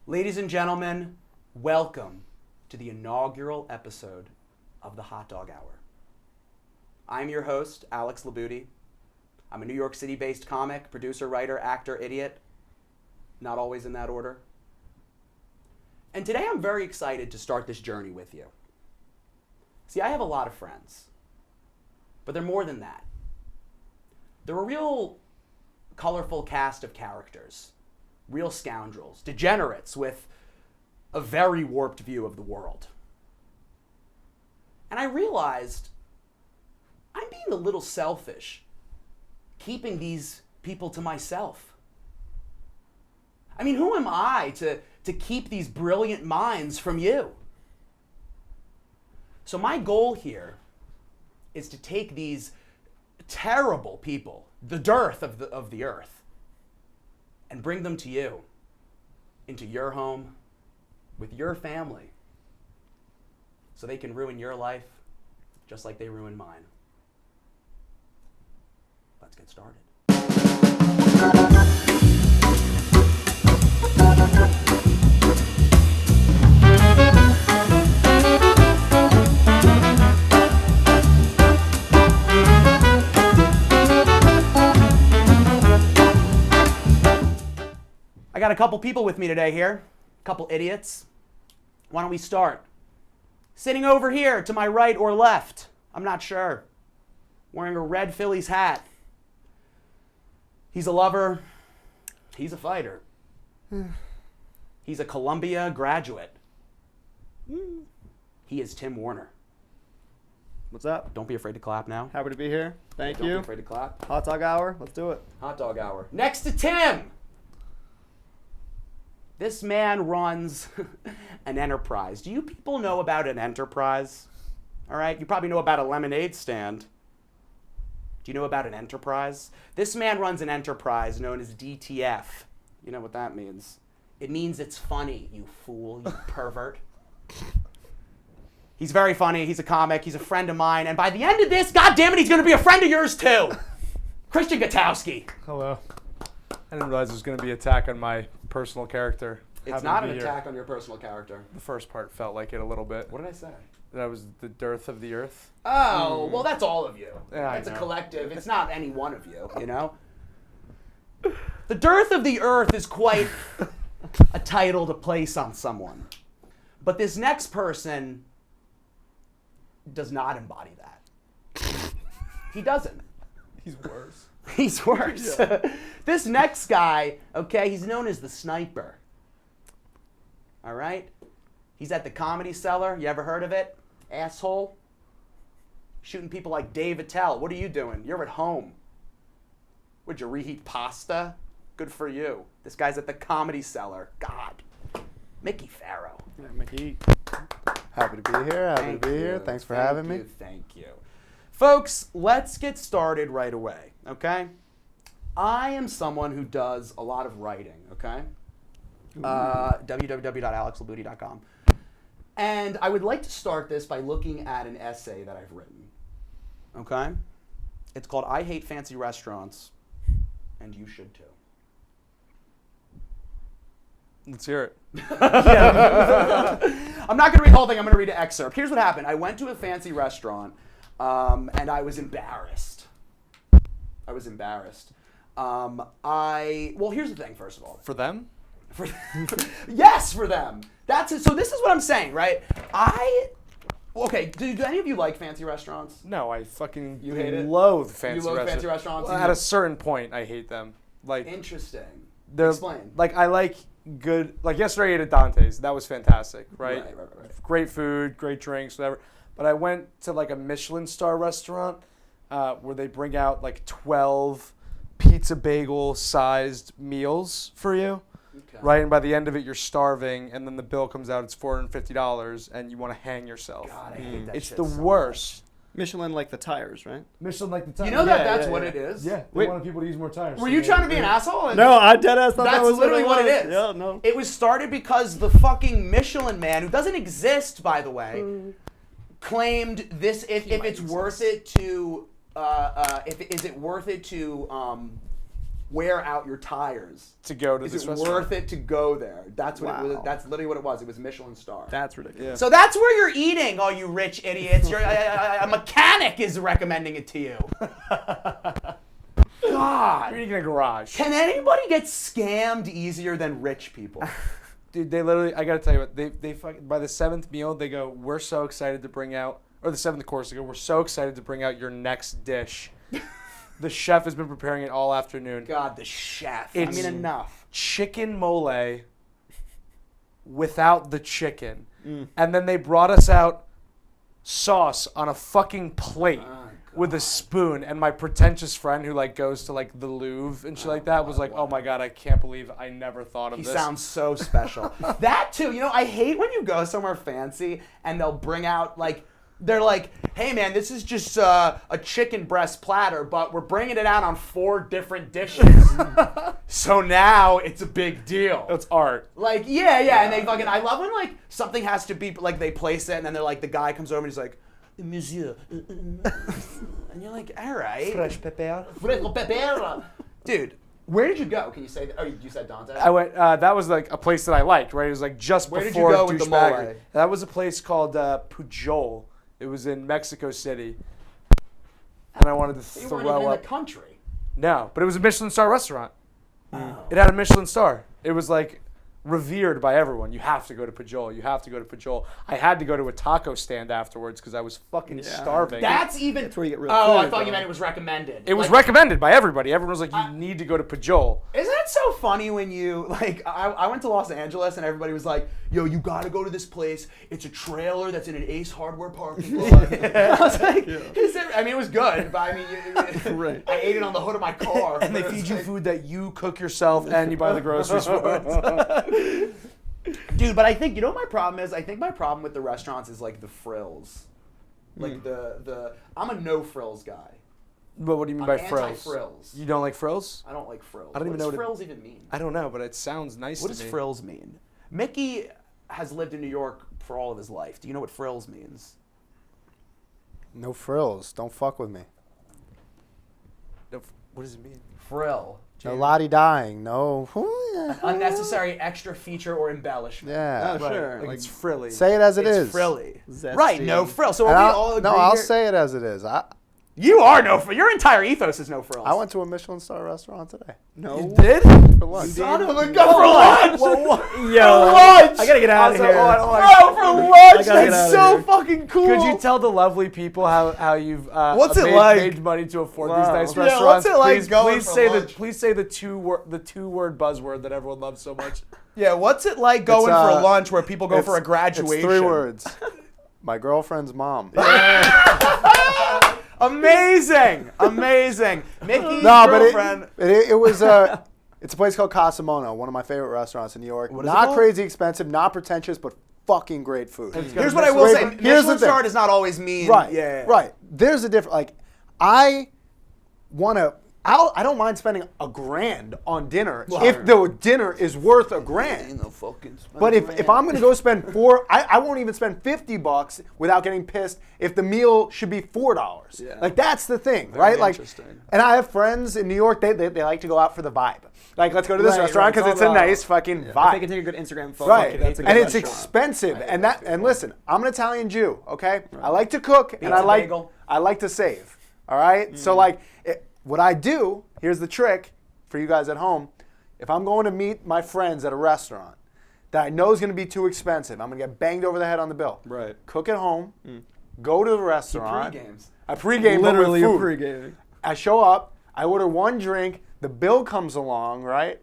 Ladies and gentlemen, welcome to the inaugural episode of the Hotdog Hour. I'm your host, Alex Labuti. I'm a New York City-based comic, producer, writer, actor, idiot. Not always in that order. And today I'm very excited to start this journey with you. See, I have a lot of friends, but they're more than that. They're a real colorful cast of characters, real scoundrels, degenerates with a very warped view of the world. And I realized I'm being a little selfish, keeping these people to myself. I mean, who am I to keep these brilliant minds from you? So my goal here is to take these terrible people, the dearth of the earth, and bring them to you, into your home, with your family, so they can ruin your life just like they ruined mine. Let's get started. I got a couple people with me today here, a couple idiots. Why don't we start? Sitting over here to my right or left, I'm not sure, wearing a red Phillies hat. He's a lover. He's a fighter. He's a Columbia graduate. He is Tim Warner. What's up? Don't be afraid to clap now. Happy to be here. Thank you. Don't be afraid to clap. Hot Dog Hour. Let's do it. Hot Dog Hour. Next to Tim. This man runs an enterprise. Do you people know about an enterprise? All right, you probably know about a lemonade stand. Do you know about an enterprise? This man runs an enterprise known as DTF. You know what that means? It means it's funny, you fool, you pervert. He's very funny. He's a comic. He's a friend of mine. And by the end of this, God damn it, he's going to be a friend of yours too. Christian Gutowski. Hello. I didn't realize there was going to be an attack on my personal character. It's not an attack on your personal character. The first part felt like it a little bit. What did I say? That was the dearth of the earth. Oh, well, that's all of you. Yeah, it's a I know. collective. It's not any one of you, you know? The dearth of the earth is quite a title to place on someone. But this next person does not embody that. He doesn't. He's worse. He's worse. Yeah. This next guy, okay, he's known as the Sniper. All right? He's at the Comedy Cellar. You ever heard of it? Asshole. Shooting people like Dave Attell. What are you doing? You're at home. Would you reheat pasta? Good for you. This guy's at the Comedy Cellar. God. Mickey Farrow. Yeah, Mickey. Happy to be here. Happy to be here. Thanks for having me. Thank you. Folks, let's get started right away, okay? I am someone who does a lot of writing, okay? www.alexlabuti.com. And I would like to start this by looking at an essay that I've written, okay? It's called I Hate Fancy Restaurants, and You Should Too. Let's hear it. I'm not going to read the whole thing. I'm going to read an excerpt. Here's what happened. I went to a fancy restaurant, and I was embarrassed. Well, here's the thing, first of all. For them? Yes, for them. That's it. So this is what I'm saying, right? Okay, do any of you like fancy restaurants? No, I fucking You hate it? loathe fancy You loathe restaurants. fancy restaurants? Well, at a certain point, I hate them. Like Interesting. they're Explain. like I like good. Like yesterday, I ate at Dante's. That was fantastic, right? Right. Great food, great drinks, whatever. But I went to like a Michelin star restaurant where they bring out like 12 pizza bagel sized meals for you. Okay. Right, and by the end of it, you're starving, and then the bill comes out, it's $450, and you want to hang yourself. God, I hate that It's shit the so worst. Michelin like the tires, right? Michelin like the tires. You know that's what it is? Yeah, they Wait. wanted people to use more tires. Were you trying to be an asshole? No, I deadass thought that That's was literally what it is. Yeah, no. It was started because the fucking Michelin man, who doesn't exist, by the way, claimed this. If it's worth it to, is it worth it to wear out your tires To go to is this it restaurant. worth it to go there? That's what it was. Wow. That's literally what it was. It was Michelin star. That's ridiculous. So that's where you're eating, all you rich idiots. A mechanic is recommending it to you. God. You're eating in a garage. Can anybody get scammed easier than rich people? Dude, they literally, I gotta tell you what, they fucking, by the 7th meal, they go, we're so excited to bring out, or the 7th course, they go, we're so excited to bring out your next dish. The chef has been preparing it all afternoon. God, the chef. I It's- mean, enough. Chicken mole without the chicken. And then they brought us out sauce on a fucking plate with a spoon. And my pretentious friend who like goes to like the Louvre and shit like that was like, oh my God, I can't believe I never thought of He this. sounds so special. That too, I hate when you go somewhere fancy and they'll bring out like, they're like, hey man, this is just a chicken breast platter, but we're bringing it out on 4 different dishes. So now it's a big deal. It's art. Like, yeah, and they fucking, I love when like something has to be, like they place it and then they're like, the guy comes over and he's like, Monsieur. And you're like, all right. Fresh pepper. Fresco pepper. Dude, where did you go? Can you say that? Oh, you said Dante? I went. That was like a place that I liked, right? It was like just Where did you before go with the mole? douchebaggery. That was a place called Pujol. It was in Mexico City, and I wanted to You throw weren't even in up. the country. No, but it was a Michelin star restaurant. Oh. It had a Michelin star. It was like revered by everyone. You have to go to Pujol. You have to go to Pujol. I had to go to a taco stand afterwards because I was fucking starving. That's even. That's where you get real Oh, I food, thought you though. meant it was recommended. it was Like, recommended by everybody. Everyone was like, you need to go to Pujol. Isn't it so funny when you like? I went to Los Angeles and everybody was like, "Yo, you got to go to this place. It's a trailer that's in an Ace Hardware parking lot." I was like, "Is it?" I mean, it was good, but I mean, Right. I ate it on the hood of my car. And they but it was feed you like- food that you cook yourself and you buy the groceries for. Dude, but I think you know what my problem is. I think my problem with the restaurants is like the frills, like the. I'm a no frills guy. But what do you mean I'm by frills? anti-frills. You don't like frills? I don't like frills. I don't even What know does what it- frills even mean. I don't know, but it sounds nice What to does me. frills mean? Mickey has lived in New York for all of his life. Do you know what frills means? No frills. Don't fuck with me. No, what does it mean? Frill. No lottie dying. No. Unnecessary extra feature or embellishment. Yeah. Oh, sure. Like, it's frilly. Say it as it It's is. frilly. Zesty. Right, no frill. So And are we I'll- all agree no, I'll here? say it as it is. You are no frill. Your entire ethos is no frills. I went to a Michelin star restaurant today No. You did? for lunch. Son of a gun for lunch. Yo. lunch. I gotta get out of here. Bro, for lunch. gotta get That's outta so here. fucking cool. Could you tell the lovely people how you've What's it made, like? made money to afford these Wow. nice Yeah, restaurants? what's it like please, going please for say lunch? please say the two word buzzword that everyone loves so much. Yeah, what's it like going It's, for lunch where people go for a graduation? It's 3 words. My girlfriend's mom. Amazing, amazing. Mickey's No, but girlfriend. it was it's a place called Casamono, one of my favorite restaurants in New York. What is it Not called? crazy expensive, not pretentious, but fucking great food. Here's what I will say. Here's the Michelin thing. star does not always mean Right. Yeah. Right. There's a different. Like, I want to. I don't mind spending $1,000 on dinner if the dinner is worth $1,000. But if I'm gonna go spend I won't even spend $50 without getting pissed if the meal should be $4. Yeah. Like that's the thing, right? Like, interesting. and I have friends in New York. They like to go out for the vibe. Like, let's go to this Right, restaurant right. because It's it's all a about- nice fucking If vibe. they can take a good Instagram photo, Right, that's a good and it's restaurant. expensive, and listen, I'm an Italian Jew, okay? I like to cook, and Pizza bagel. I like to save, all right? So like, what I do, here's the trick for you guys at home. If I'm going to meet my friends at a restaurant that I know is going to be too expensive, I'm going to get banged over the head on the bill. Right. Cook at home, go to the restaurant. Pre-games. I pregame, but with Literally a food. pre-gaming. I show up, I order one drink, the bill comes along, right?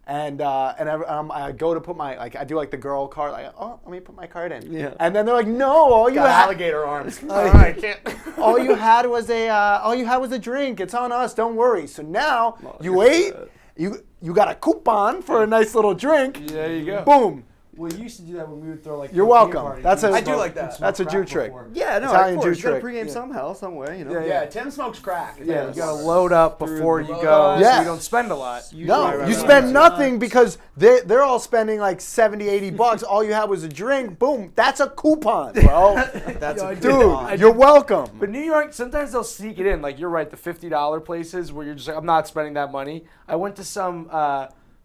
And I go to put my, like, I do like the girl card, like, oh, let me put my card in. Yeah. And then they're like, no, all you Got had, alligator arms. All right, can't. all you had was a drink. It's on us. Don't worry. So now you ate, you got a coupon for a nice little drink. There you go. Boom. Well, you used to do that when we would throw like. You're cocaine welcome. parties. That's We a- would I do smoke- like that. we'd smoke That's a crack Jew trick. before. Yeah, no, Italian of course. Jew You gotta trick. pregame somehow, some way, you know. Yeah, Tim smokes crack. Yeah, you Yes. gotta load up before you Load go, up. so Yeah. you don't spend a lot. No, you spend nothing because they're all spending like 70, 80 bucks. All you had was a drink. Boom, that's a coupon, bro. That's Yo, I a did Dude, that. you're welcome. But New York, sometimes they'll sneak it in. Like you're right, the $50 places where you're just like, I'm not spending that money. I went to some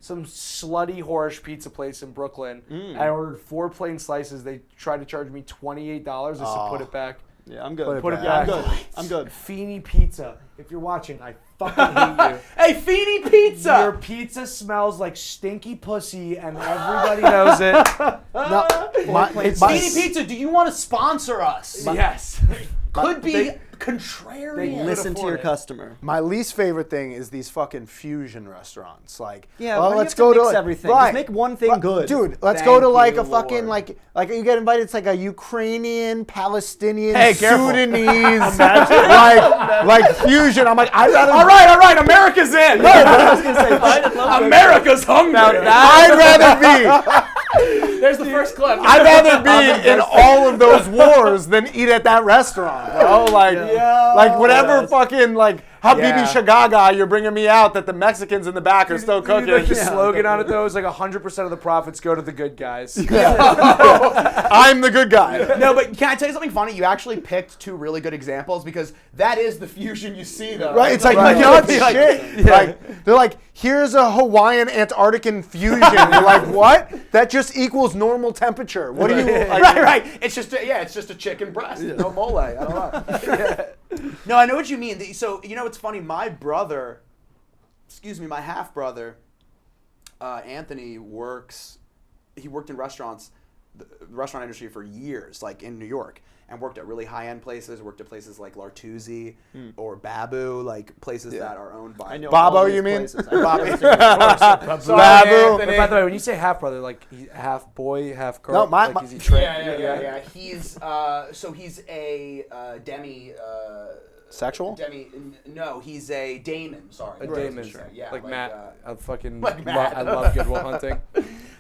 slutty horish pizza place in Brooklyn. I ordered 4 plain slices. They tried to charge me $28. I said, put it back. Yeah, I'm good. Put it Yeah, I'm back. good. I'm good. Feeney Pizza. If you're watching, I fucking hate you. Hey, Feeney Pizza! Your pizza smells like stinky pussy, and everybody knows it. No, Feeney Pizza, do you want to sponsor us? Yes. Could be They contrarian. Listen to afford your it. customer. My least favorite thing is these fucking fusion restaurants. Like, Yeah, oh, why do you let's have to go mix to everything? Just make one thing good. dude. Let's Thank go to like you, a fucking Lord. like you get invited. It's like a Ukrainian, Palestinian, Hey, careful. Sudanese, like fusion. I'm like, I'd rather. All right, America's in. I was gonna say, fine, I'd love to. America's hungry. I'd rather be. There's the first clip. I'd rather be in all of those wars than eat at that restaurant, bro. Like whatever fucking like Habibi Yeah. Shagaga, you're bringing me out that the Mexicans in the back are still cooking. Like the slogan on it though is like 100% of the profits go to the good guys. I'm the good guy. No, but can I tell you something funny? You actually picked 2 really good examples because that is the fusion you see, though. Right? It's like nut shit. Like they're like, here's a Hawaiian Antarctican fusion. You're like, what? That just equals normal temperature. What do you? Like, Right. It's just a chicken breast. No mole. I don't know. No, I know what you mean. So you know, it's funny. My brother, my half brother, Anthony works. He worked in restaurants, the restaurant industry for years, like in New York, and worked at really high-end places. Worked at places like L'Artusi or Babu, like places that are owned by. I know Babo, all these you mean? places. I know Babu. everything. Sorry, Babu. Anthony. But by the way, when you say half brother, like he's half boy, half girl. No, my- like, my- is he trans? Yeah. He's he's a demi. Sexual? No, he's a daemon. Sorry, A daemon. Yeah, like Matt. I fucking like Matt. I love Good Will Hunting.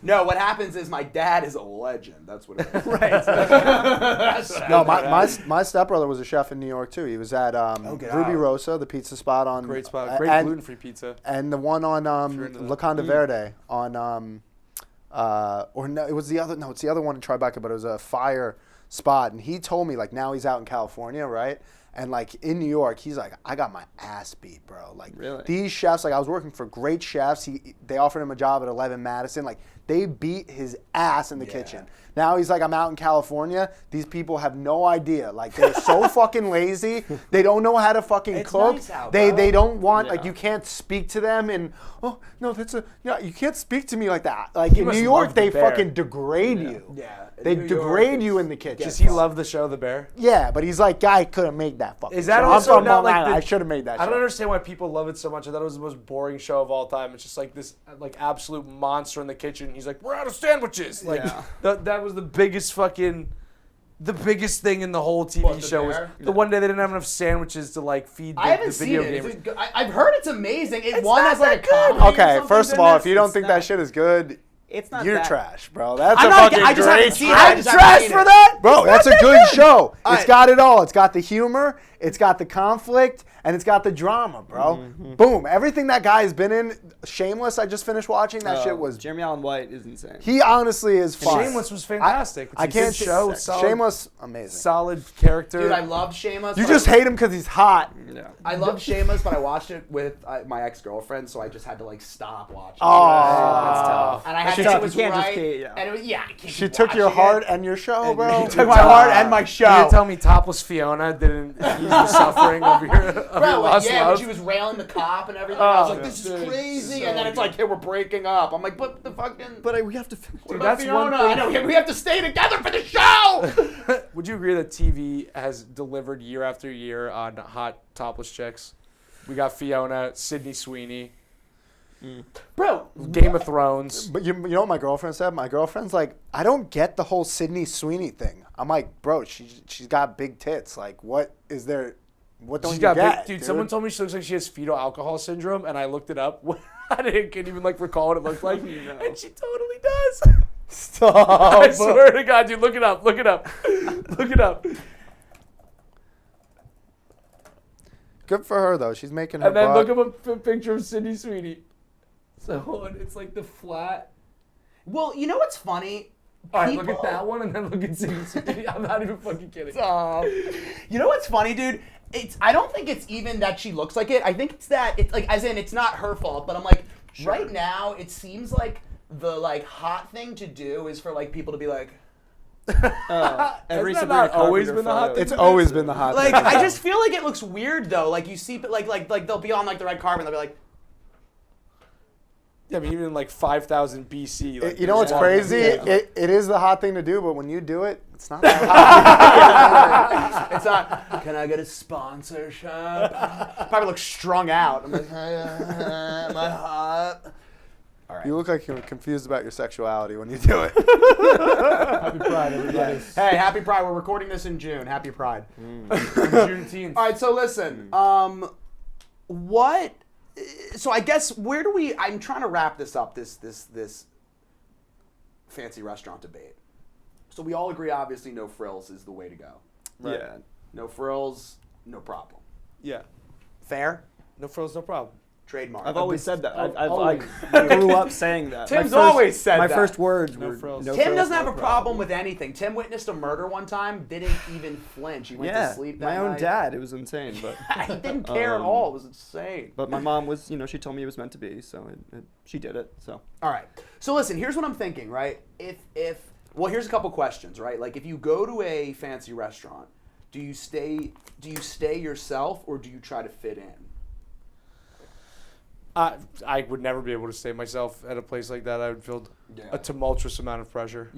No, what happens is my dad is a legend. That's what it is. No, my stepbrother was a chef in New York too. He was at get Ruby out. Rosa, the pizza spot on Great spot. Great and, gluten-free pizza. and the one on you're into that. La Conda Verde on or no, it was the other. No, it's the other one in Tribeca, but it was a fire spot. And he told me like now he's out in California, right? And like in New York, he's like, I got my ass beat, bro. Like Really? these chefs, like I was working for great chefs. They offered him a job at 11 Madison. Like they beat his ass in the kitchen. Now he's like, I'm out in California. These people have no idea. Like they're so fucking lazy. They don't know how to fucking It's cook. nice out, they bro. don't want like you can't speak to them and you can't speak to me like that. Like in must New York, love The they Bear. fucking degrade you. Yeah. They New degrade York you is- in the kitchen. Does he love the show The Bear? Yeah, but he's like, guy couldn't make that fucking. Is that show. also I'm from not Long like Island. the- I should have made that. I don't show. understand why people love it so much. I thought it was the most boring show of all time. It's just like this like absolute monster in the kitchen. He's like, we're out of sandwiches. Like that was the biggest thing in the whole TV What, The show was Bear? the one day they didn't have enough sandwiches to like feed I the haven't seen video it. Is gamers. it good? I've heard it's amazing. It It's won not as like a that good. comedy or Okay, something, first of didn't all, it? if you don't It's think not- that shit is good, It's not you're that. trash, bro. That's I'm a not- fucking I just haven't great seen show. it. I just haven't Trash seen for it. that? Bro, that's a good show. It's Alright. got it all. It's got the humor, it's got the conflict, and it's got the drama, bro. Boom. Everything that guy's been in. Shameless, I just finished watching. That shit was. Jeremy Allen White is insane. He honestly is fun. Shameless was fantastic. I It's a can't good show. Solid, Shameless, amazing. solid character. Dude, I love Shameless. You but just hate him because he's hot. Yeah. I love Shameless, but I watched it with my ex-girlfriend, so I just had to like stop watching. Oh. That's tough. And I had That's to. tough. It was You can't just right. keep- yeah. And it was, I can't She keep took your watching heart it. and your show, bro. She took my heart and my You show. tell me topless Fiona didn't ease the suffering of your Bro, lost yeah, when love? she was railing the cop and everything, I was like, "This is dude, crazy." so And then it's like, "Hey, we're breaking up." I'm like, "But the fucking." But we have to. What Dude, about that's one Fiona? thing- I know we have to stay together for the show. Would you agree that TV has delivered year after year on hot topless chicks? We got Fiona, Sydney Sweeney, Bro, Game of Thrones. But you know what my girlfriend said? My girlfriend's like, I don't get the whole Sydney Sweeney thing. I'm like, bro, she's got big tits. Like, what is there? What don't She's you got get, big, dude. Someone told me she looks like she has fetal alcohol syndrome, and I looked it up. I couldn't even like recall what it looked like, and she totally does. I swear to God, dude, look it up. Look it up. Look it up. Good for her though. She's making her And then buck. look up a picture of Sydney Sweeney. So it's like the flat. Well, you know what's funny? All right, look at that one and then look at Sydney Sweeney. I'm not even fucking kidding. You know what's funny, dude? I don't think it's even that she looks like it. I think it's that it's like, as in, it's not her fault. But I'm like, right now, it seems like the like hot thing to do is for like people to be like. Every Hasn't Sabrina that always Carpenter been the hot photo. thing? It's always been the hot Like, thing. I just feel like it looks weird though. Like you see, like they'll be on like the red carpet and they'll be like. Yeah, I mean, even in like 5000 BC. Like, You know what's there's crazy? Yeah. It is the hot thing to do, but when you do it, it's not that hot. It's not. Can I get a sponsorship? Probably looks strung out. I'm like, am I hot? All right. You look like you're confused about your sexuality when you do it. Happy Pride, everybody. Hey, happy Pride. We're recording this in June. Happy Pride. Juneteenth. All right, so listen. What? So I guess where do we? I'm trying to wrap this up. This fancy restaurant debate. So we all agree, obviously, no frills is the way to go. Right. Yeah. No frills, no problem. Yeah. Fair. No frills, no problem. Trademark. I've always said that. I've always. grew up saying that. Tim's always said my that. first words No were frills. no Tim frills, doesn't no have a problem problem. with anything. Tim witnessed a murder one time, didn't even flinch. He went Yeah, to sleep that my own night. dad. It was insane, but He didn't care at all. It was insane. but my mom was, she told me it was meant to be, so she did it. So All right. So listen, here's what I'm thinking, right? Well, here's a couple questions, right? Like if you go to a fancy restaurant, do you stay yourself or do you try to fit in? I would never be able to stay myself at a place like that. I would feel a tumultuous amount of pressure.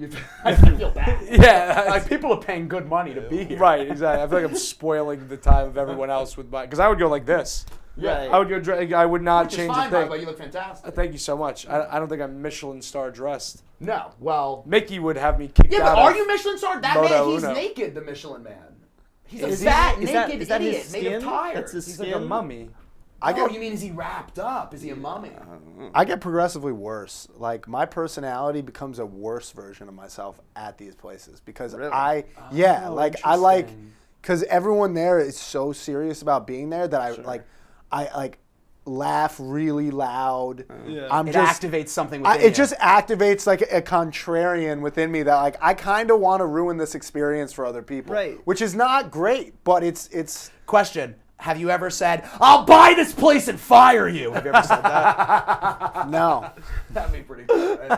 I feel bad. Yeah. Like people are paying good money to be here. Right, exactly. I feel like I'm spoiling the time of everyone else with my... Because I would go like this. Yeah. I would go... I would not Which is change a fine, by thing. the way. You look fantastic. Thank you so much. I don't think I'm Michelin star dressed. No. Well. Mickey would have me kicked Yeah, out but are of you Michelin star? That Moto man, he's Uno. naked. The Michelin man. He's a Is fat, he- is that- naked is that his idiot made of skin? tires. That's his He's skin. like a mummy. You mean is he wrapped up? Is he a mummy? I get progressively worse. Like my personality becomes a worse version of myself at these places because Really? I interesting. because everyone there is so serious about being there that I laugh really loud. Yeah. I'm It just activates something within you. it just activates like a contrarian within me that like I kind of want to ruin this experience for other people, Right. Which is not great, but it's Question. Have you ever said, I'll buy this place and fire you? Have you ever said that? no. That'd be pretty cool. Right?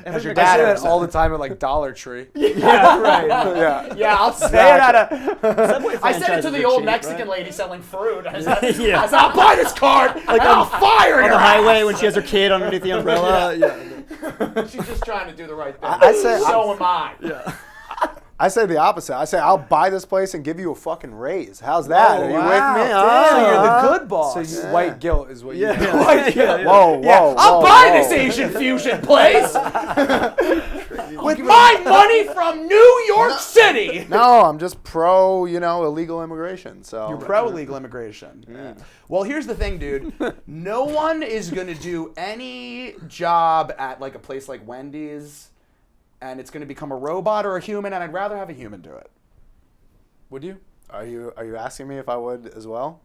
Has your I dad say ever that said all the time at like Dollar Tree. yeah, right. Yeah. Yeah, I'll say it at a... Subway I said it to franchises the are old cheap, Mexican right? lady selling fruit. I said, Yeah. I'll buy this card and I'll fire On your the highway ass. when she has her kid underneath the umbrella. Yeah. She's just trying to do the right thing. I say- so am I. Yeah. I say the opposite. I say I'll buy this place and give you a fucking raise. How's that? Oh, Are you wow. with me? Damn, so you're the Huh? good boss. So you Yeah. white guilt is what you Yeah. do. Yeah. Whoa, Yeah, whoa, I'll whoa, buy whoa. this Asian fusion place with my money from New York City. No, I'm just pro, illegal immigration. So You're pro illegal immigration. Yeah. Well, here's the thing, dude. No one is gonna do any job at like a place like Wendy's, and it's gonna become a robot or a human, and I'd rather have a human do it. Would you? Are you asking me if I would as well?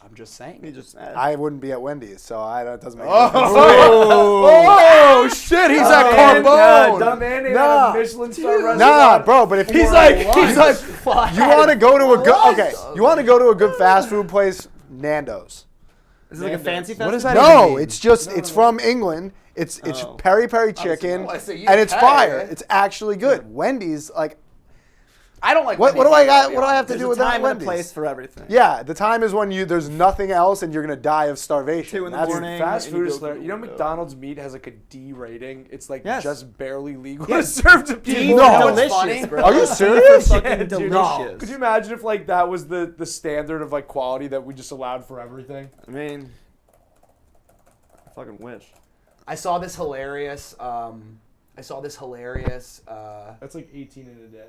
I'm just saying. He just I wouldn't be at Wendy's, so that doesn't make Oh shit! He's at Carbone. Dumb man ain't Nah. at a Michelin star restaurant. Nah, bro. But if He's like, you want to go to a good you want to go to a good fast food place, Nando's. Is it like a fancy fest? What does that No, even mean? it's just it's from England. It's Oh. peri peri chicken, I say you and it's pay. fire. It's actually good. Wendy's, like, I don't like. what do Wendy's, I got? to be What do I have honest. to There's do a with that? time and a Wendy's? place for everything. Yeah, the time is when there's nothing else and you're gonna die of starvation. 2 in the That's- morning. Fast and you food is go hilarious. through You know the window. McDonald's meat has like a D rating. It's like Yes. just barely legal to serve to people. Dude, No. delicious, Funny? bro. Are you It's serious? fucking Yeah, dude. delicious. Could you imagine if like that was the standard of like quality that we just allowed for everything? I mean, I fucking wish. I saw this hilarious. That's like 18 in a day.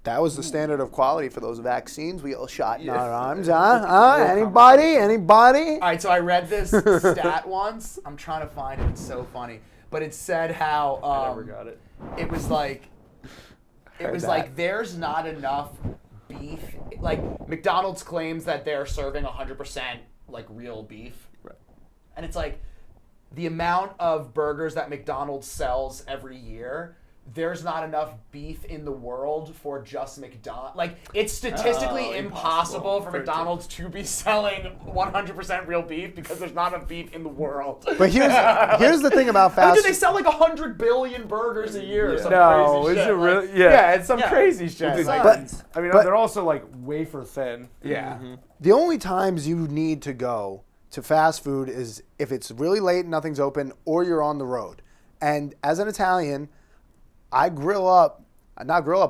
That was the standard of quality for those vaccines we all shot in our arms, huh? Anybody? All right, so I read this stat once. I'm trying to find it. It's so funny. but it said how I never got it. it was like Heard that. there's not enough beef. Like McDonald's claims that they're serving 100% like real beef, Right. and it's like the amount of burgers that McDonald's sells every year. There's not enough beef in the world for just McDonald's. Like, it's statistically impossible for McDonald's to be selling 100% real beef because there's not enough beef in the world. But here's the thing about I fast mean, do they sell like 100 billion burgers a year or some No, crazy is shit? it really? Like, Yeah. it's some crazy shit. It's Like, like- But- I mean, but- they're also like wafer thin. yeah. The only times you need to go to fast food is if it's really late and nothing's open or you're on the road. And as an Italian, I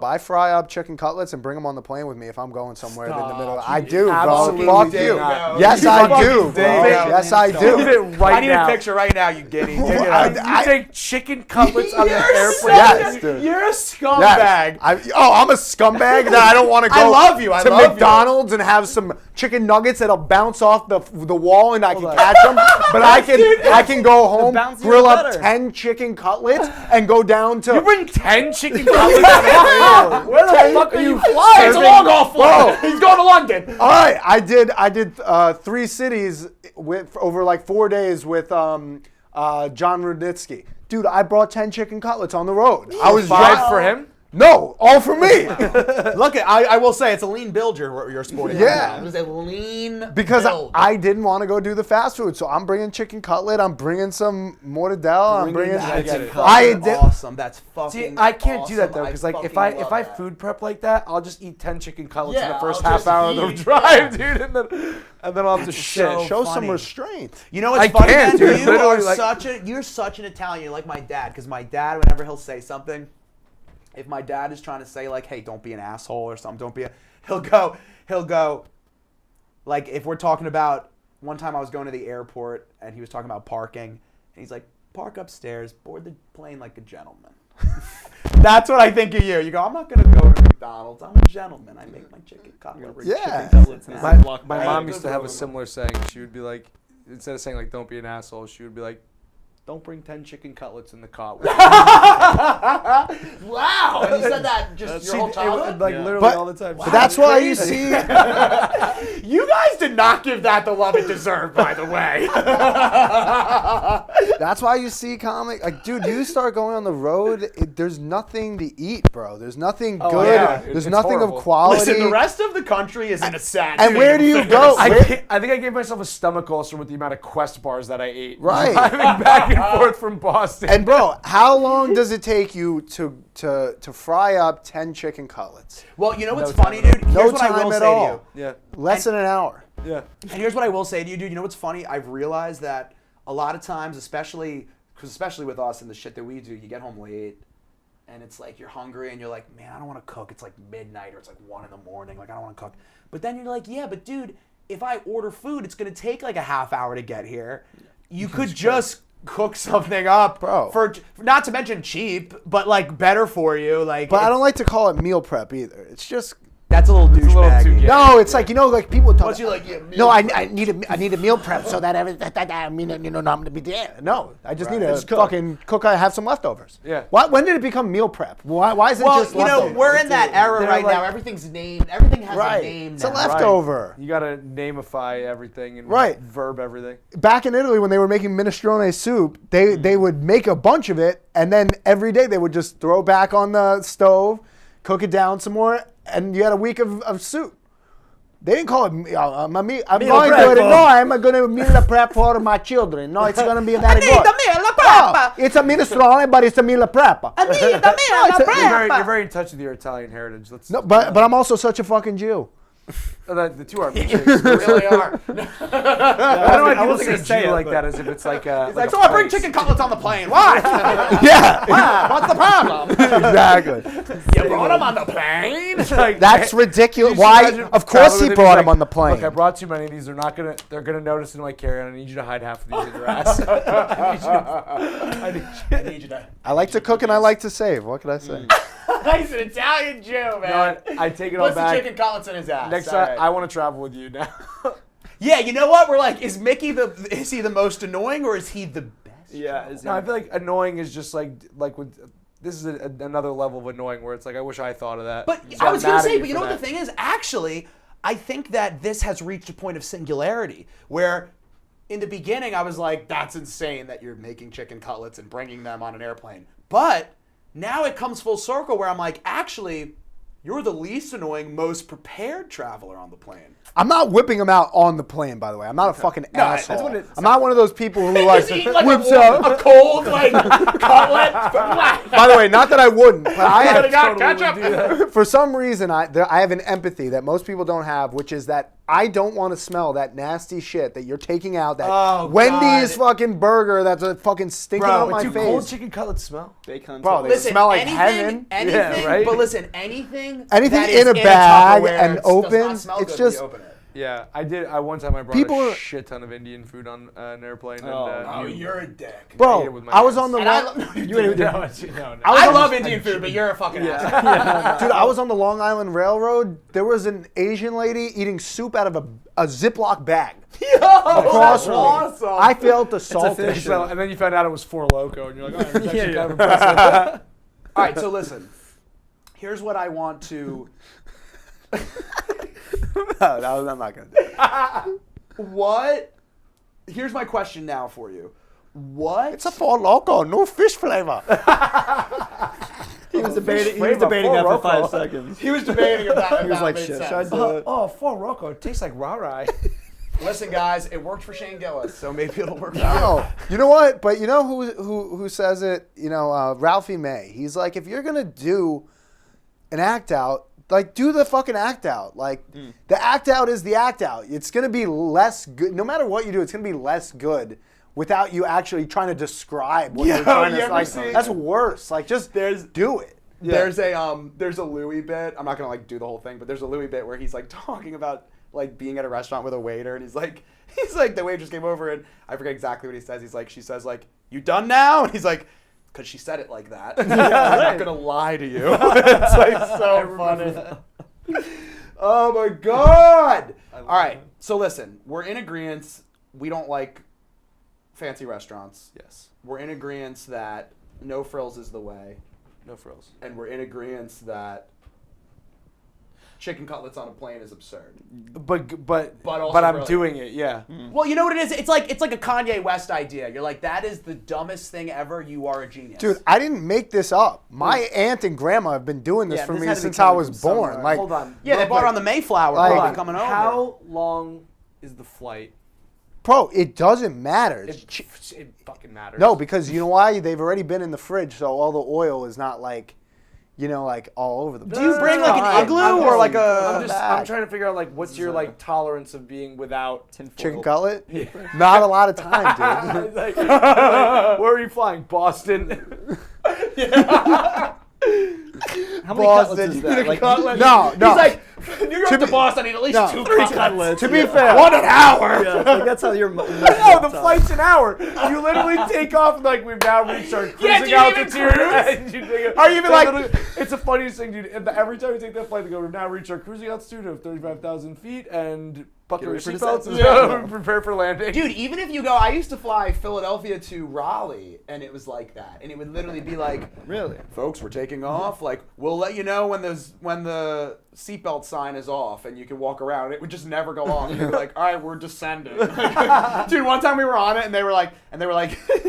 I fry up chicken cutlets and bring them on the plane with me if I'm going somewhere in the middle. I do, bro. absolutely Fuck did you. not. Yes, You I fucking do, did. bro. Yes, I Give do. it right I need now. a picture right now, you giddy. Take it I- out. You take chicken cutlets on the airplane. Yes, dude. You're a Yes. scumbag. I'm a scumbag that I don't want to go I love you. I to love you. McDonald's and have some chicken nuggets that'll bounce off the wall and I can on. catch them. But I can go home, bouncier grill the up better. 10 chicken cutlets and go down to... You bring 10 chicken cutlets on the airplane. Where the fuck are you flying? It's a serving- long haul flight. He's going to London. All right, I did 3 cities with over like 4 days with John Rudnitsky. Dude, I brought 10 chicken cutlets on the road. I was 5 for him? No, all for me. Look, I will say it's a lean build you're sporting. Yeah. It was a lean Because build. I didn't want to go do the fast food, so I'm bringing chicken cutlet. I'm bringing some mortadella. I'm bringing. I get it. I did. awesome. That's fucking See, I can't do that awesome. though, because like if fucking I love that. food prep like that, I'll just eat 10 chicken cutlets in Yeah, the first I'll half just hour of the eat. drive, dude, and then I'll have to shit. so Show some funny. restraint. You know what's I funny, can't, man? dude. You Literally, are like- you're such an Italian. You're like my dad, because my dad, whenever he'll say something, if my dad is trying to say like, "Hey, don't be an asshole" or something, he'll go, like if we're talking about one time I was going to the airport and he was talking about parking, and he's like, "Park upstairs, board the plane like a gentleman." That's what I think of you. You go, "I'm not gonna go to McDonald's. I'm a gentleman. I make my chicken cutlets." Yeah. My mom used to have a similar saying. She would be like, instead of saying like "don't be an asshole," she would be like, "Don't bring 10 chicken cutlets in the car." Wow! And you said that just your whole childhood? Like literally But- all the time. But that's why you see. You guys did not give that the love it deserved, by the way. That's why you see comic. Like, dude, you start going on the road. There's nothing to eat, bro. There's nothing good. yeah. There's It's nothing horrible. of quality. Listen, the rest of the country is in a sad And where do you go? I Where- think I gave myself a stomach ulcer with the amount of Quest bars that I ate. Right. Driving back and forth from Boston. And bro, how long does it take you to fry up 10 chicken cutlets? Well, you know what's No funny, time dude? Here's No what I time will at say all. to you. yeah. Less than an hour. Yeah. And here's what I will say to you, dude. You know what's funny? I've realized that a lot of times, especially with us and the shit that we do, you get home late and it's like you're hungry and you're like, man, I don't want to cook. It's like midnight or it's like 1 a.m. Like, I don't want to cook. But then you're like, yeah, but dude, if I order food, it's going to take like a half hour to get here. You could just cook something up, Bro. for not to mention cheap, but like better for you. Like, But I don't like to call it meal prep either. It's just That's a little a little douchebag. too gay. no. It's like like people talk. Once you like, yeah, meal no, I prep. need a meal prep so that I mean I'm gonna be there. No, I just need to Just cook. fucking cook. I have some leftovers. Yeah. When did it become meal prep? Why is it Well, just you know, leftovers? we're in that era they're right like- now. Everything's named. Everything has Right. a name It's a now. leftover. You gotta nameify everything and Right. verb everything. Back in Italy, when they were making minestrone soup, they would make a bunch of it, and then every day they would just throw back on the stove, cook it down some more, and you had a week of soup. They didn't call it. I'm going prep, to no, I'm going to meal prep for my children. No, it's going to be very good. Oh, it's a minestrone, but it's a meal prep. You're very in touch with your Italian heritage. Let's No, but I'm also such a fucking Jew. the two are mistakes. They really are. I don't know why I people wasn't say gonna say Jew it, like but- that as if it's like a. Like, a so I bring place. chicken cutlets on the plane. Why? Yeah, What's the problem? exactly. You brought them on the plane? Like, That's ridiculous. you should Why? imagine Of course traveling he with brought like, him on the plane. Look, I brought too many of these. They're gonna notice in my carry-on. I need you to hide half of these in your ass. I need you to. I like to cook and I like to save. What can I say? He's an Italian Jew, man. You know what? I take it all Puts the back. chicken cutlets in his ass. Next All time, right. I want to travel with you now. Yeah, you know what? We're like, is he the most annoying or is he the best? Yeah. No, I feel like annoying is just like with this is another level of annoying where it's like I wish I thought of that. But So I I'm was gonna mad at say, but you for know what that. the thing is? Actually, I think that this has reached a point of singularity where in the beginning I was like, that's insane that you're making chicken cutlets and bringing them on an airplane. But now it comes full circle where I'm like, actually, you're the least annoying, most prepared traveler on the plane. I'm not whipping them out on the plane, by the way. I'm not a fucking that's asshole. what it I'm not one of those people who like Just eat like whips a out. cold like cutlet. By the way, not that I wouldn't, but I have, Totally would do that. for some reason, I have an empathy that most people don't have, which is that I don't want to smell that nasty shit that you're taking out. That Oh, Wendy's God. fucking burger that's a fucking stinking Bro, out my Dude, face. cold chicken cutlets smell. Bacon. Bro, they Listen, smell like anything, heaven. anything, Yeah, right? But listen, anything Anything that is in a bag Tupperware and does open, not smell it's good when you just- open it. Yeah, I did. One time I brought People a are- shit ton of Indian food on an airplane. And, Oh, you're a dick. I ate it Bro, with my I was hands. on the And I, long, No. I love Indian food, but you're a fucking asshole. dude. I was on the Long Island Railroad. There was an Asian lady eating soup out of a Ziploc bag. Across from me. awesome. I felt assaulted. official. So, and then you found out it was Four Loko, and you're like, oh, that's actually Yeah, kind of impressive. All right, so listen. Here's what I want to. I'm not gonna do it. What? Here's my question now for you. What? It's a Four Loko, no fish flavor. He was debating. He was flavor, debating that for Four Loko. 5 seconds. He was debating if that. He was like, "Shit, should I do it?" Oh, Four Loko, it tastes like rye. Listen, guys, it worked for Shane Gillis, so maybe it'll work for you. No, you know what? But you know who says it? You know, Ralphie May. He's like, if you're gonna do an act out, like do the fucking act out. Like the act out is the act out. It's gonna be less good. No matter what you do, it's gonna be less good without you actually trying to describe what you're trying you to. ever Like, see- that's worse. Like just do it. There's a Louis bit. I'm not gonna like do the whole thing, but there's a Louis bit where he's like talking about like being at a restaurant with a waiter, and he's like the waitress came over, and I forget exactly what he says. He's like, she says like, "You done now?" And he's like, "Cause she said it like that." I'm not gonna lie to you. It's like so funny. Oh my god! All right, so listen, we're in agreement. We don't like fancy restaurants. Yes. We're in agreement that no frills is the way. No frills. And we're in agreement that chicken cutlets on a plane is absurd. But also I'm brilliant. doing it, yeah. Well, you know what it is? It's like a Kanye West idea. You're like, that is the dumbest thing ever. You are a genius. Dude, I didn't make this up. My aunt and grandma have been doing this Yeah, for this me had to be since I coming was from born. somewhere. Like, Hold on. yeah, they real bought her quick. on the Mayflower. Like, Like, coming over. How long is the flight? bro, it doesn't matter. It fucking matters. No, because you know why? They've already been in the fridge, so all the oil is not like, you know, like all over the place. Do you bring like an Fine. igloo I'm or just- like a? I'm trying to figure out like what's your like tolerance of being without Tinfoil. chicken cutlet? Not a lot of time, dude. like, where are you flying? Boston. How many Boston, cutlets is you that? need a Like, cutlet? No. He's like, New York to Boston, I need at least no. 2 3 cutlets. cutlets. To be yeah. fair, One an hour. Yeah, like that's how you're. No, the flight's an hour. You literally take off and like we've now reached our cruising do you even altitude. cruise? And you take Are you even like- It's the funniest thing, dude. And every time we take that flight, they go, we've now reached our cruising altitude of 35,000 feet and buckle your ready for seatbelts descent. and prepare for landing. Dude, even if you go, I used to fly Philadelphia to Raleigh, and it was like that, and it would literally be like, Really? folks, we're taking off. Like, we'll let you know when the seatbelt sign is off, and you can walk around. It would just never go off. And you'd be like, all right, we're descending. Dude, one time we were on it, and they were like,